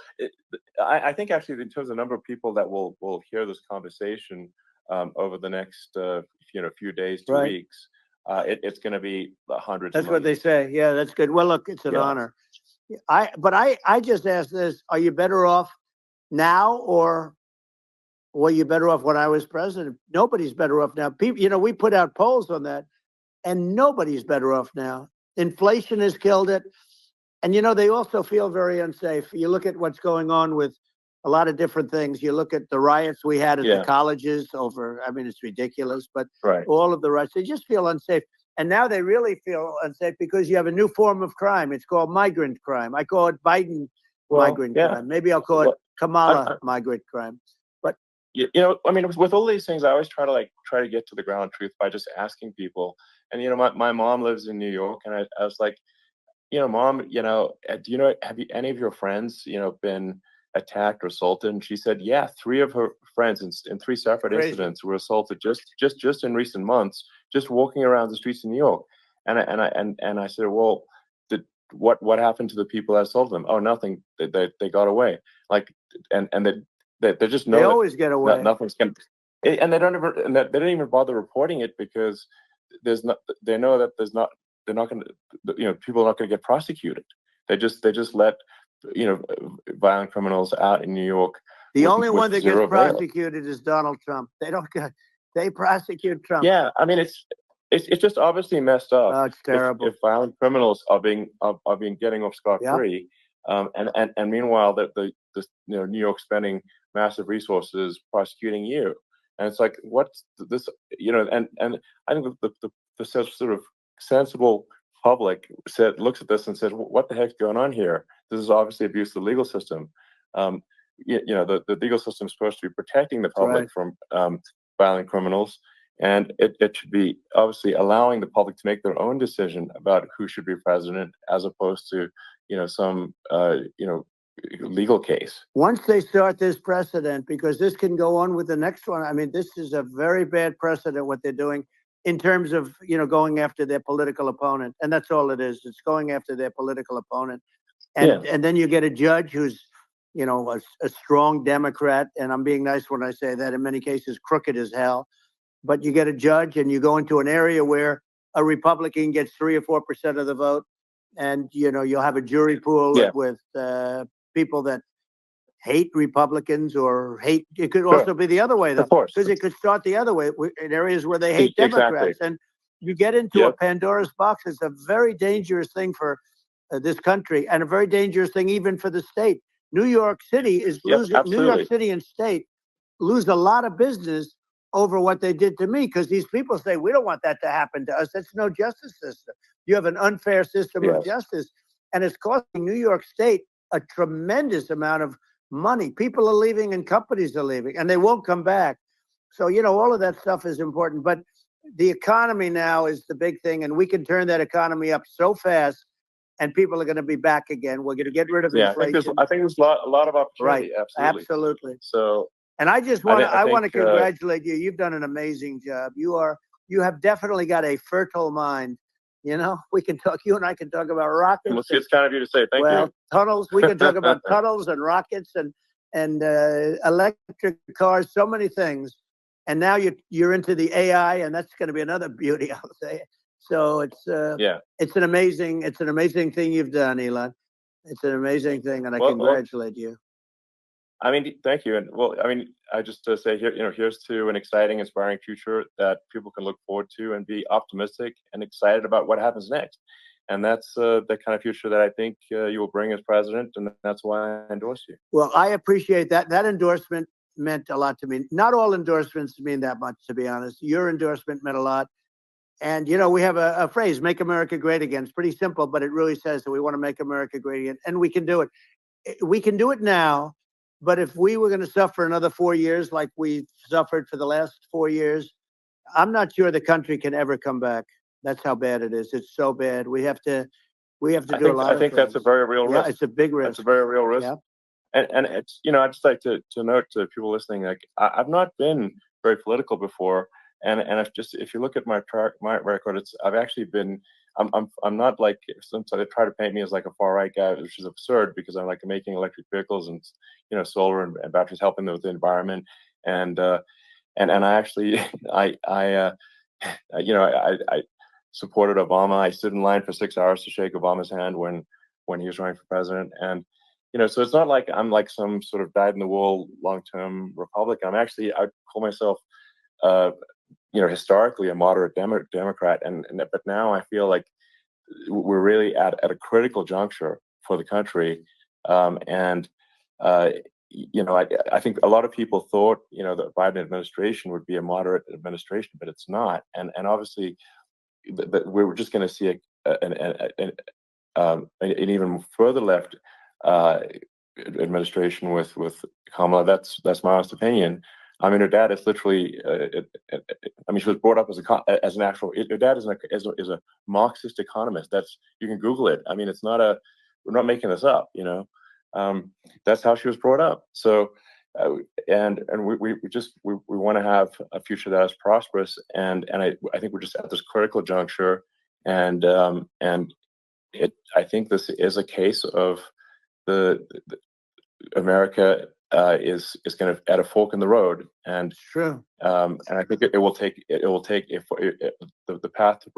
I think actually in terms of the number of people that will hear this conversation over the next few days to weeks, it's going to be hundreds. That's what they say. Yeah, that's good. Well, look, it's an honor. I just asked this: are you better off now, or were you better off when I was president? Nobody's better off now. People, we put out polls on that, and nobody's better off now. Inflation has killed it. And, they also feel very unsafe. You look at what's going on with a lot of different things. You look at the riots we had at the colleges it's ridiculous, but all of the riots, they just feel unsafe. And now they really feel unsafe because you have a new form of crime. It's called migrant crime. I call it Biden migrant crime. Maybe I'll call it Kamala migrant crime. But, with all these things, I always try to get to the ground truth by just asking people. And, my mom lives in New York, and I was like, Mom, have any of your friends, been attacked or assaulted? And she said, yeah, 3 of her friends in 3 separate incidents were assaulted just in recent months, just walking around the streets of New York. And I said, well, what happened to the people that assaulted them? Oh, nothing. They got away. And they just know they always get away. Nothing's going. And they don't even bother reporting it because they know that they're not going to, people are not going to get prosecuted. They just let, violent criminals out in New York. The only one that gets prosecuted is Donald Trump. They prosecute Trump. Yeah, it's just obviously messed up. Oh, it's terrible. If violent criminals are being getting off scot-free, and meanwhile the New York spending massive resources prosecuting you, and it's like, what's this? And I think the sort of sensible public looks at this and says, what the heck's going on here? This is obviously abuse of the legal system. The legal system is supposed to be protecting the public from violent criminals, And it should be obviously allowing the public to make their own decision about who should be president, as opposed to, some, legal case. Once they start this precedent, because this can go on with the next one. I mean, this is a very bad precedent, what they're doing in terms of, going after their political opponent. And that's all it is. It's going after their political opponent. And then you get a judge who's, a strong Democrat. And I'm being nice when I say that, in many cases, crooked as hell. But you get a judge and you go into an area where a Republican gets 3 or 4% of the vote. And, you'll have a jury pool with people that hate Republicans or hate. It could also be the other way, though, because it could start the other way in areas where they hate Democrats. And you get into a Pandora's box. It's a very dangerous thing for this country, and a very dangerous thing even for the state. New York City is losing. New York City and state lose a lot of business over what they did to me, because these people say, we don't want that to happen to us. That's no justice system. You have an unfair system of justice, and it's costing New York State a tremendous amount of money. People are leaving and companies are leaving, and they won't come back. So, all of that stuff is important. But the economy now is the big thing, and we can turn that economy up so fast, and people are going to be back again. We're going to get rid of inflation. I think there's a lot of opportunity. Right. Absolutely. So, and I just want I want to congratulate you. You've done an amazing job. You have definitely got a fertile mind. We can talk. You and I can talk about rockets. It's kind of you to say. Thank you. Tunnels. We can talk about tunnels and rockets and electric cars. So many things. And now you're into the AI, and that's going to be another beauty, I'll say. So it's an amazing thing you've done, Elon. It's an amazing thing, and I congratulate you. I mean, thank you. And I just to say here, here's to an exciting, inspiring future that people can look forward to and be optimistic and excited about what happens next. And that's the kind of future that I think you will bring as president, and that's why I endorse you. Well, I appreciate that. That endorsement meant a lot to me. Not all endorsements mean that much, to be honest. Your endorsement meant a lot. And, we have a phrase, make America great again. It's pretty simple, but it really says that we want to make America great again. And we can do it. We can do it now. But if we were going to suffer another 4 years like we've suffered for the last 4 years, I'm not sure the country can ever come back. That's how bad it is. It's so bad. We have to do a lot of things. I think that's a very real risk. Yeah, it's a big risk. It's a very real risk. Yeah. And it's, I'd just like to note to people listening, like, I've not been very political before. And if you look at my record, I've actually been, I'm not like, some they try to paint me as like a far right guy, which is absurd, because I'm like making electric vehicles and solar and batteries, helping with the environment, and I actually I supported Obama. I stood in line for 6 hours to shake Obama's hand when he was running for president, and so it's not like I'm like some sort of dyed-in-the-wool long-term Republican. I'd call myself historically a moderate Democrat, but now I feel like we're really at a critical juncture for the country, and I think a lot of people thought the Biden administration would be a moderate administration, but it's not, and obviously we're just going to see an even further left administration with Kamala. That's my honest opinion. I mean, her dad is literally. She was brought up as an actual. Her dad is a Marxist economist. You can Google it. I mean, it's not we're not making this up. That's how she was brought up. So, and we want to have a future that is prosperous. And I think we're just at this critical juncture. And I think this is a case of the America. Is kind of at a fork in the road, and true. And I think it will take the path to,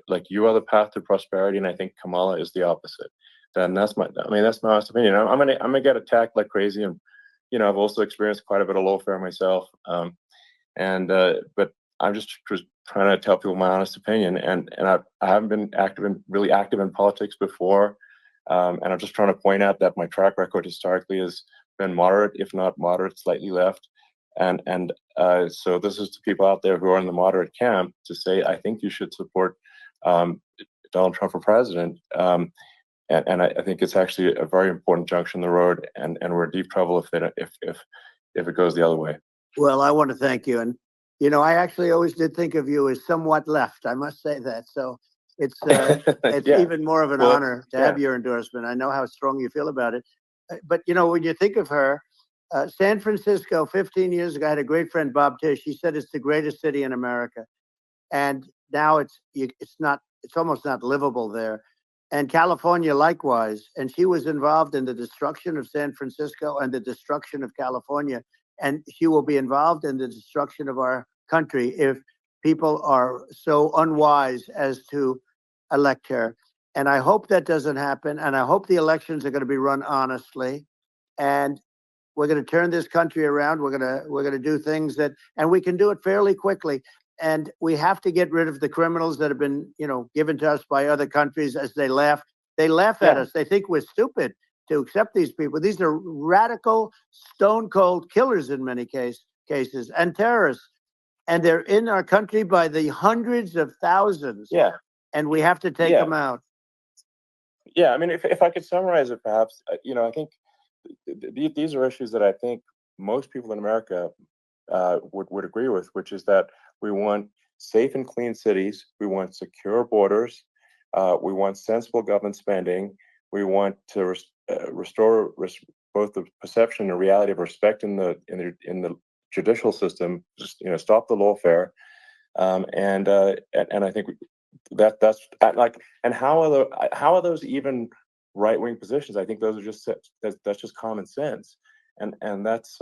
like, you are the path to prosperity, and I think Kamala is the opposite. Then that's my honest opinion. I'm gonna get attacked like crazy, and I've also experienced quite a bit of lawfare myself, but I'm just trying to tell people my honest opinion, and I haven't been really active in politics before, and I'm just trying to point out that my track record historically is been moderate, if not moderate, slightly left, and so this is to people out there who are in the moderate camp to say, I think you should support Donald Trump for president, and I think it's actually a very important junction in the road, and we're in deep trouble if it goes the other way. Well, I want to thank you, and You know, I actually always did think of you as somewhat left. I must say that. So it's Yeah. even more of an Well, honor to have your endorsement. I know how strong you feel about it. But you know, when you think of her, San Francisco, 15 years ago, I had a great friend, Bob Tish. He said it's the greatest city in America, and now it's not. It's almost not livable there. And California likewise. And she was involved in the destruction of San Francisco and the destruction of California. And she will be involved in the destruction of our country if people are so unwise as to elect her. And I hope that doesn't happen. And I hope the elections are going to be run honestly. And we're going to turn this country around. We're going to do things that, and we can do it fairly quickly. And we have to get rid of the criminals that have been, you know, given to us by other countries as they laugh. They laugh at us. They think we're stupid to accept these people. These are radical, stone cold killers in many cases and terrorists. And they're in our country by the hundreds of thousands. yeah. And we have to take them out. Yeah. I mean, if I could summarize it, perhaps, you know, I think these are issues that I think most people in America would agree with, which is that we want safe and clean cities, we want secure borders, we want sensible government spending, we want to restore both the perception and reality of respect in the judicial system, just, you know, stop the lawfare, and I think that's like, and how are those even right-wing positions? I think those are that's just common sense, and that's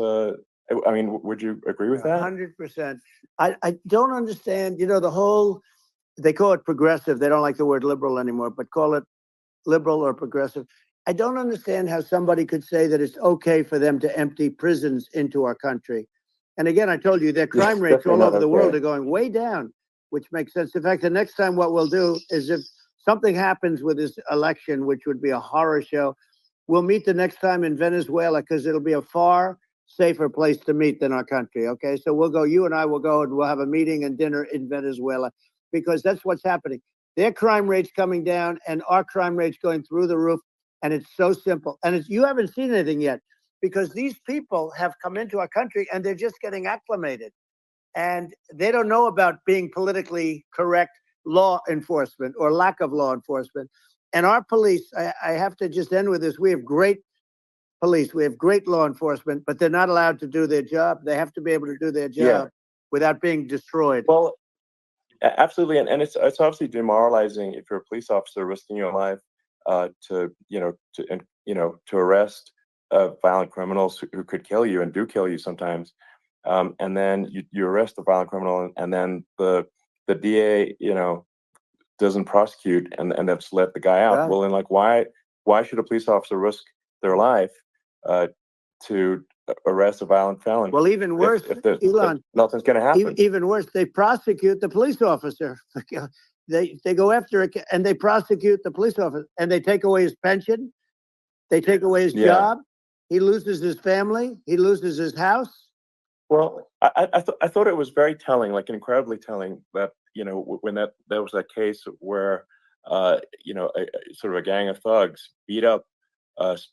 I mean, would you agree with that? 100%. I don't understand, you know, the whole, they call it progressive. They don't like the word liberal anymore, but call it liberal or progressive. I don't understand how somebody could say that it's okay for them to empty prisons into our country. And again, I told you their crime rates all over the world are going way down, which makes sense. In fact, the next time what we'll do is, if something happens with this election, which would be a horror show, we'll meet the next time in Venezuela, because it'll be a far safer place to meet than our country. Okay, so we'll go, you and I will go, and we'll have a meeting and dinner in Venezuela, because that's what's happening. Their crime rates coming down and our crime rates going through the roof. And it's so simple. And you haven't seen anything yet, because these people have come into our country and they're just getting acclimated. And they don't know about being politically correct law enforcement or lack of law enforcement. And our police, I have to just end with this. We have great police. We have great law enforcement, but they're not allowed to do their job. They have to be able to do their job without being destroyed. Well, absolutely. And it's obviously demoralizing if you're a police officer risking your life to arrest violent criminals who could kill you and do kill you sometimes. And then you arrest the violent criminal, and then the DA, you know, doesn't prosecute and that's let the guy out. Well, then, like, why should a police officer risk their life to arrest a violent felon? Well, even worse, Elon, if nothing's going to happen. Even worse, they prosecute the police officer. They go after it and they prosecute the police officer, and they take away his pension. They take away his job. He loses his family. He loses his house. Well, I thought it was very telling, like incredibly telling, that, you know, when there was that case where you know, sort of a gang of thugs beat up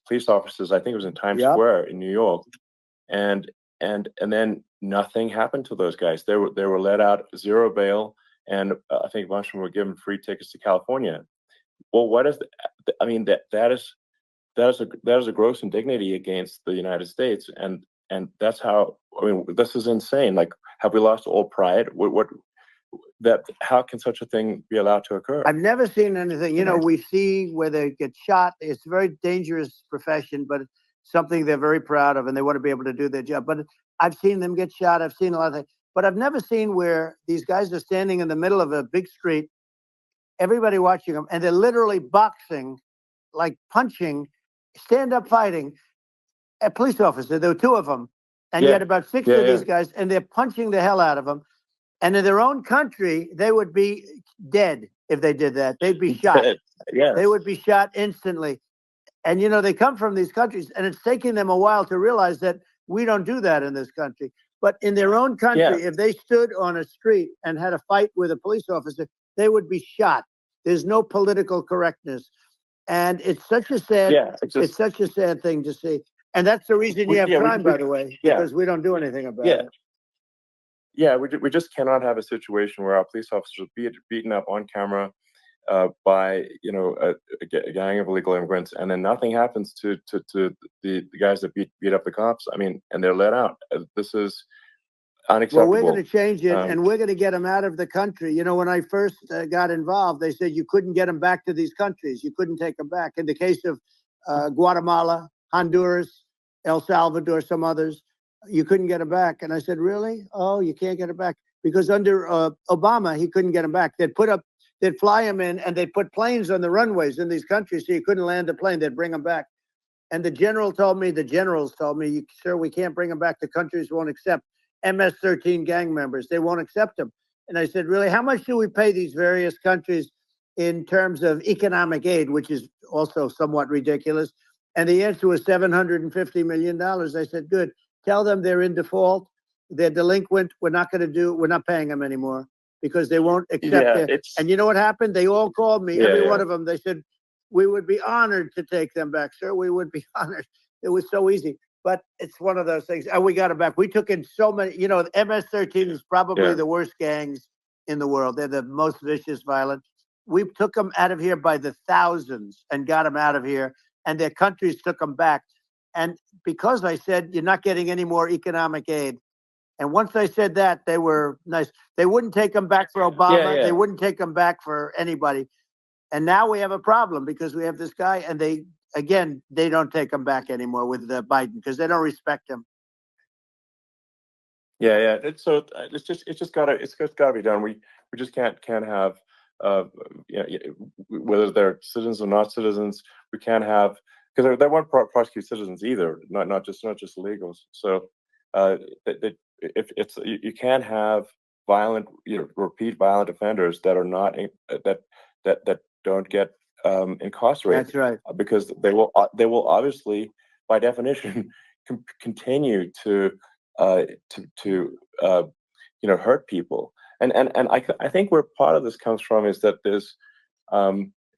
police officers. I think it was in Times Square in New York, and then nothing happened to those guys. They were let out, zero bail, and I think a bunch of them were given free tickets to California. Well, what is I mean, that is a gross indignity against the United States, and that's how, I mean, this is insane. Like, have we lost all pride? How can such a thing be allowed to occur? I've never seen anything. You know, we see where they get shot. It's a very dangerous profession, but it's something they're very proud of, and they want to be able to do their job. But I've seen them get shot. I've seen a lot of things, but I've never seen where these guys are standing in the middle of a big street, everybody watching them, and they're literally boxing, like punching, stand up fighting a police officer. There were two of them, and you had about six of these guys, and they're punching the hell out of them. And in their own country, they would be dead if they did that. They'd be shot. They would be shot instantly. And, you know, they come from these countries, and it's taking them a while to realize that we don't do that in this country. But in their own country, if they stood on a street and had a fight with a police officer, they would be shot. There's no political correctness. And it's such a sad, it's such a sad thing to see. And that's the reason you have crime, by the way, because we don't do anything about it. Yeah, we just cannot have a situation where our police officers are beaten up on camera by a gang of illegal immigrants, and then nothing happens to the guys that beat up the cops. I mean, and they're let out. This is Well, we're going unacceptable. to change it, and we're going to get them out of the country. You know, when I first got involved, they said you couldn't get them back to these countries. You couldn't take them back. In the case of Guatemala, Honduras, El Salvador, some others, you couldn't get them back. And I said, really? Oh, you can't get them back? Because under Obama, he couldn't get them back. They'd fly them in, and they'd put planes on the runways in these countries, so you couldn't land a plane. They'd bring them back. And the generals told me, sir, we can't bring them back. The countries won't accept MS-13 gang members. They won't accept them. And I said, really, how much do we pay these various countries in terms of economic aid, which is also somewhat ridiculous? And the answer was $750 million. I said, good. Tell them they're in default. They're delinquent. We're not paying them anymore because they won't accept it. And you know what happened? They all called me, every one of them. They said, we would be honored to take them back, sir. We would be honored. It was so easy. But it's one of those things. And we got it back. We took in so many, the MS-13 is probably the worst gangs in the world. They're the most vicious, violent. We took them out of here by the thousands and got them out of here. And their countries took them back. And because I said, you're not getting any more economic aid. And once I said that, they were nice. They wouldn't take them back for Obama. They wouldn't take them back for anybody. And now we have a problem because we have this guy, and they don't take him back anymore with Biden because they don't respect him. Yeah. It's just gotta be done. We just can't have whether they're citizens or not citizens. We can't have, because they won't prosecute citizens either, not just illegals. So if you can't have violent, repeat violent offenders that are not that don't get incarcerated. That's right. Because they will obviously, by definition, continue to hurt people. And I think where part of this comes from is that there's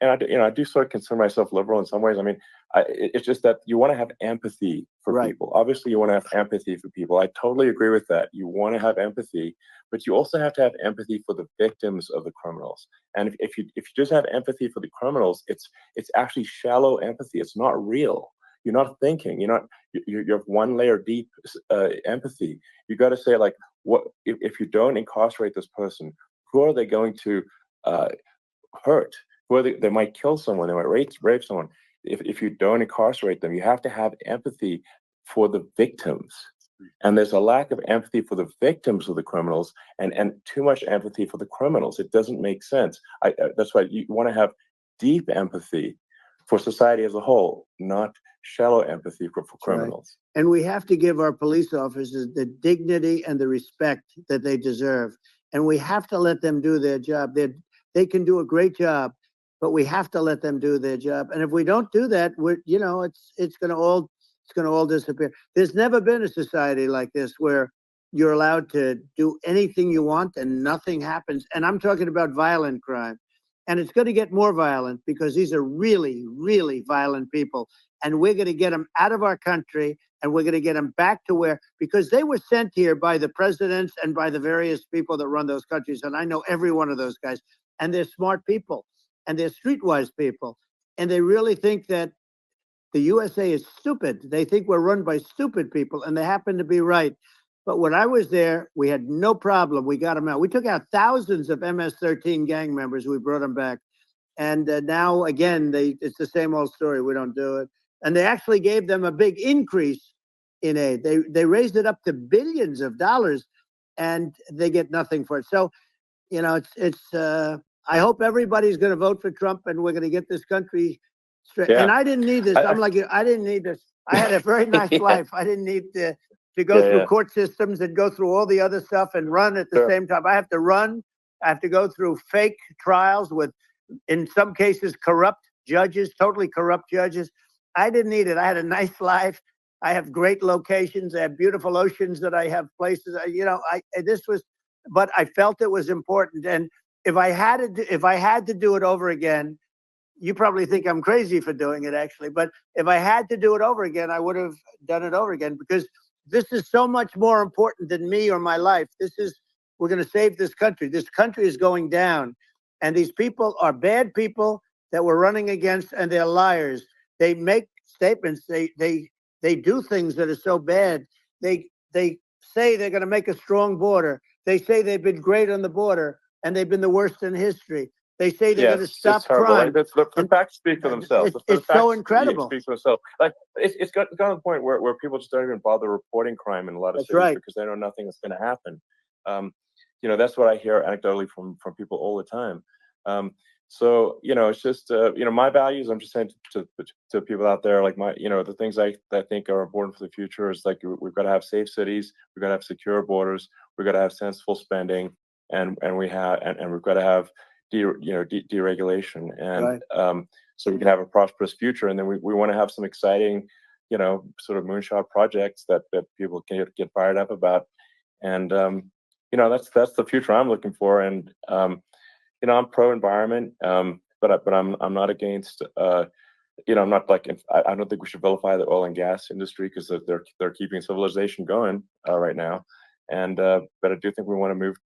and I do sort of consider myself liberal in some ways. I mean, it's just that you want to have empathy for people. Obviously, you want to have empathy for people. I totally agree with that. You want to have empathy, but you also have to have empathy for the victims of the criminals. And if you just have empathy for the criminals, it's actually shallow empathy. It's not real. You're not thinking. You have one layer deep empathy. You got to say, like, what if you don't incarcerate this person? Who are they going to hurt? Who are they might kill someone. They might rape someone. If you don't incarcerate them, you have to have empathy for the victims. And there's a lack of empathy for the victims of the criminals, and too much empathy for the criminals. It doesn't make sense. That's why you want to have deep empathy for society as a whole, not shallow empathy for criminals. Right. And we have to give our police officers the dignity and the respect that they deserve. And we have to let them do their job. They can do a great job, but we have to let them do their job. And if we don't do that, it's going to all disappear. There's never been a society like this where you're allowed to do anything you want and nothing happens. And I'm talking about violent crime. And it's going to get more violent because these are really, really violent people. And we're going to get them out of our country, and we're going to get them back to because they were sent here by the presidents and by the various people that run those countries. And I know every one of those guys. And they're smart people, and they're streetwise people. And they really think that the USA is stupid. They think we're run by stupid people, and they happen to be right. But when I was there, we had no problem. We got them out. We took out thousands of MS-13 gang members. We brought them back. And now, again, it's the same old story. We don't do it. And they actually gave them a big increase in aid. They raised it up to billions of dollars, and they get nothing for it. So, I hope everybody's going to vote for Trump, and we're going to get this country straight. Yeah. And I didn't need this. I'm like you. I didn't need this. I had a very nice life. I didn't need to go through court systems and go through all the other stuff and run at the same time. I have to run. I have to go through fake trials with, in some cases, corrupt judges, totally corrupt judges. I didn't need it. I had a nice life. I have great locations. I have beautiful oceans that I have places. But I felt it was important. And if I had to do it over again, you probably think I'm crazy for doing it, actually. But if I had to do it over again, I would have done it over again, because this is so much more important than me or my life. This is we're going to save this country. This country is going down. And these people are bad people that we're running against, and they're liars. They make statements. They do things that are so bad. They say they're going to make a strong border. They say they've been great on the border, and they've been the worst in history. They say they're going to stop crime. Like, the facts speak for themselves. It's so incredible. Speak for themselves. Like it's got to the point where people just don't even bother reporting crime in a lot of cities because they know nothing is going to happen. That's what I hear anecdotally from people all the time. So it's just my values. I'm just saying to people out there, like the things I think are important for the future is like we've got to have safe cities, we've got to have secure borders, we've got to have sensible spending, and we've got to have deregulation, and so we can have a prosperous future. And then we want to have some exciting, sort of moonshot projects that people can get fired up about. And that's the future I'm looking for. And I'm pro environment, but I'm not against. I'm not like I don't think we should vilify the oil and gas industry because they're keeping civilization going right now. And but I do think we want to move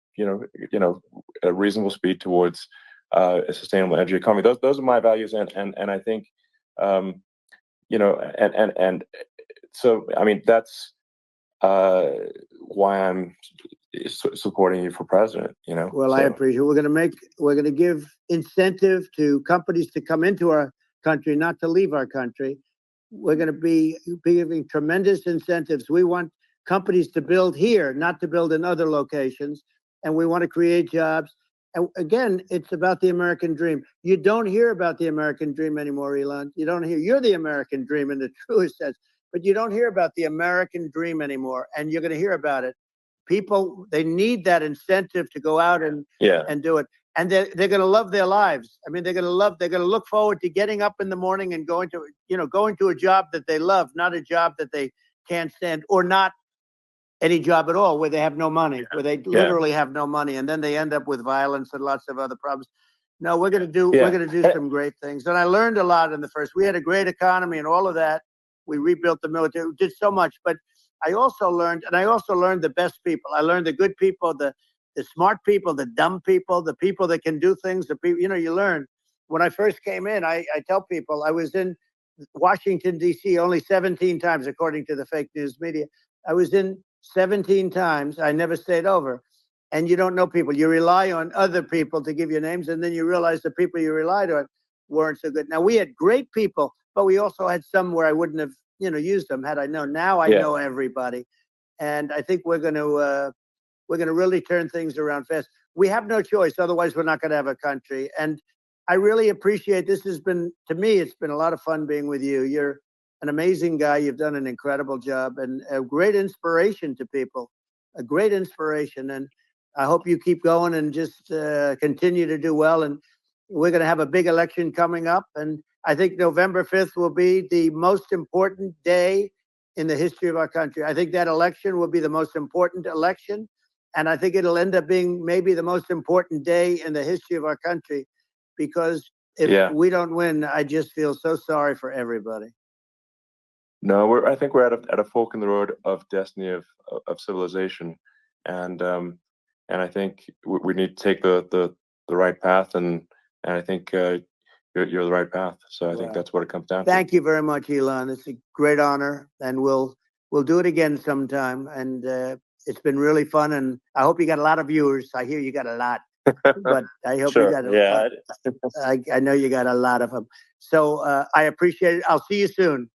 a reasonable speed towards a sustainable energy economy. Those are my values, and I think and so I mean that's why I'm supporting you for president. Well, I appreciate it. We're going to give incentive to companies to come into our country, not to leave our country. We're going to be giving tremendous incentives. We want companies to build here, not to build in other locations. And we want to create jobs. And again, it's about the American dream. You don't hear about the American dream anymore, Elon. You don't hear. You're the American dream in the truest sense, but you don't hear about the American dream anymore. And you're going to hear about it. People, they need that incentive to go out and do it. And they're going to love their lives. I mean, they're going to look forward to getting up in the morning and going to a job that they love, not a job that they can't stand, or not any job at all where they have no money, where they literally have no money. And then they end up with violence and lots of other problems. No, we're going to do some great things. And I learned a lot in the first. We had a great economy and all of that. We rebuilt the military. We did so much. But I also learned the best people. I learned the good people, the smart people, the dumb people, the people that can do things. The people, you learn. When I first came in, I tell people I was in Washington, D.C. only 17 times, according to the fake news media. I was in 17 times. I never stayed over. And you don't know people. You rely on other people to give you names, and then you realize the people you relied on weren't so good. Now, we had great people, but we also had some where I wouldn't have used them had I known. Now I know everybody. And I think we're going to really turn things around fast. We have no choice. Otherwise, we're not going to have a country. And I really appreciate this. To me, it's been a lot of fun being with you. You're an amazing guy. You've done an incredible job and a great inspiration to people, a great inspiration. And I hope you keep going and just continue to do well. And we're going to have a big election coming up. And I think November 5th will be the most important day in the history of our country. I think that election will be the most important election. And I think it'll end up being maybe the most important day in the history of our country, because if we don't win, I just feel so sorry for everybody. No, I think we're at a fork in the road of destiny of civilization, and I think we need to take the right path, and I think you're the right path. So I think that's what it comes down to. Thank you very much, Elon. It's a great honor, and we'll do it again sometime. And it's been really fun, and I hope you got a lot of viewers. I hear you got a lot, but I hope you got a lot. I know you got a lot of them. So I appreciate it. I'll see you soon.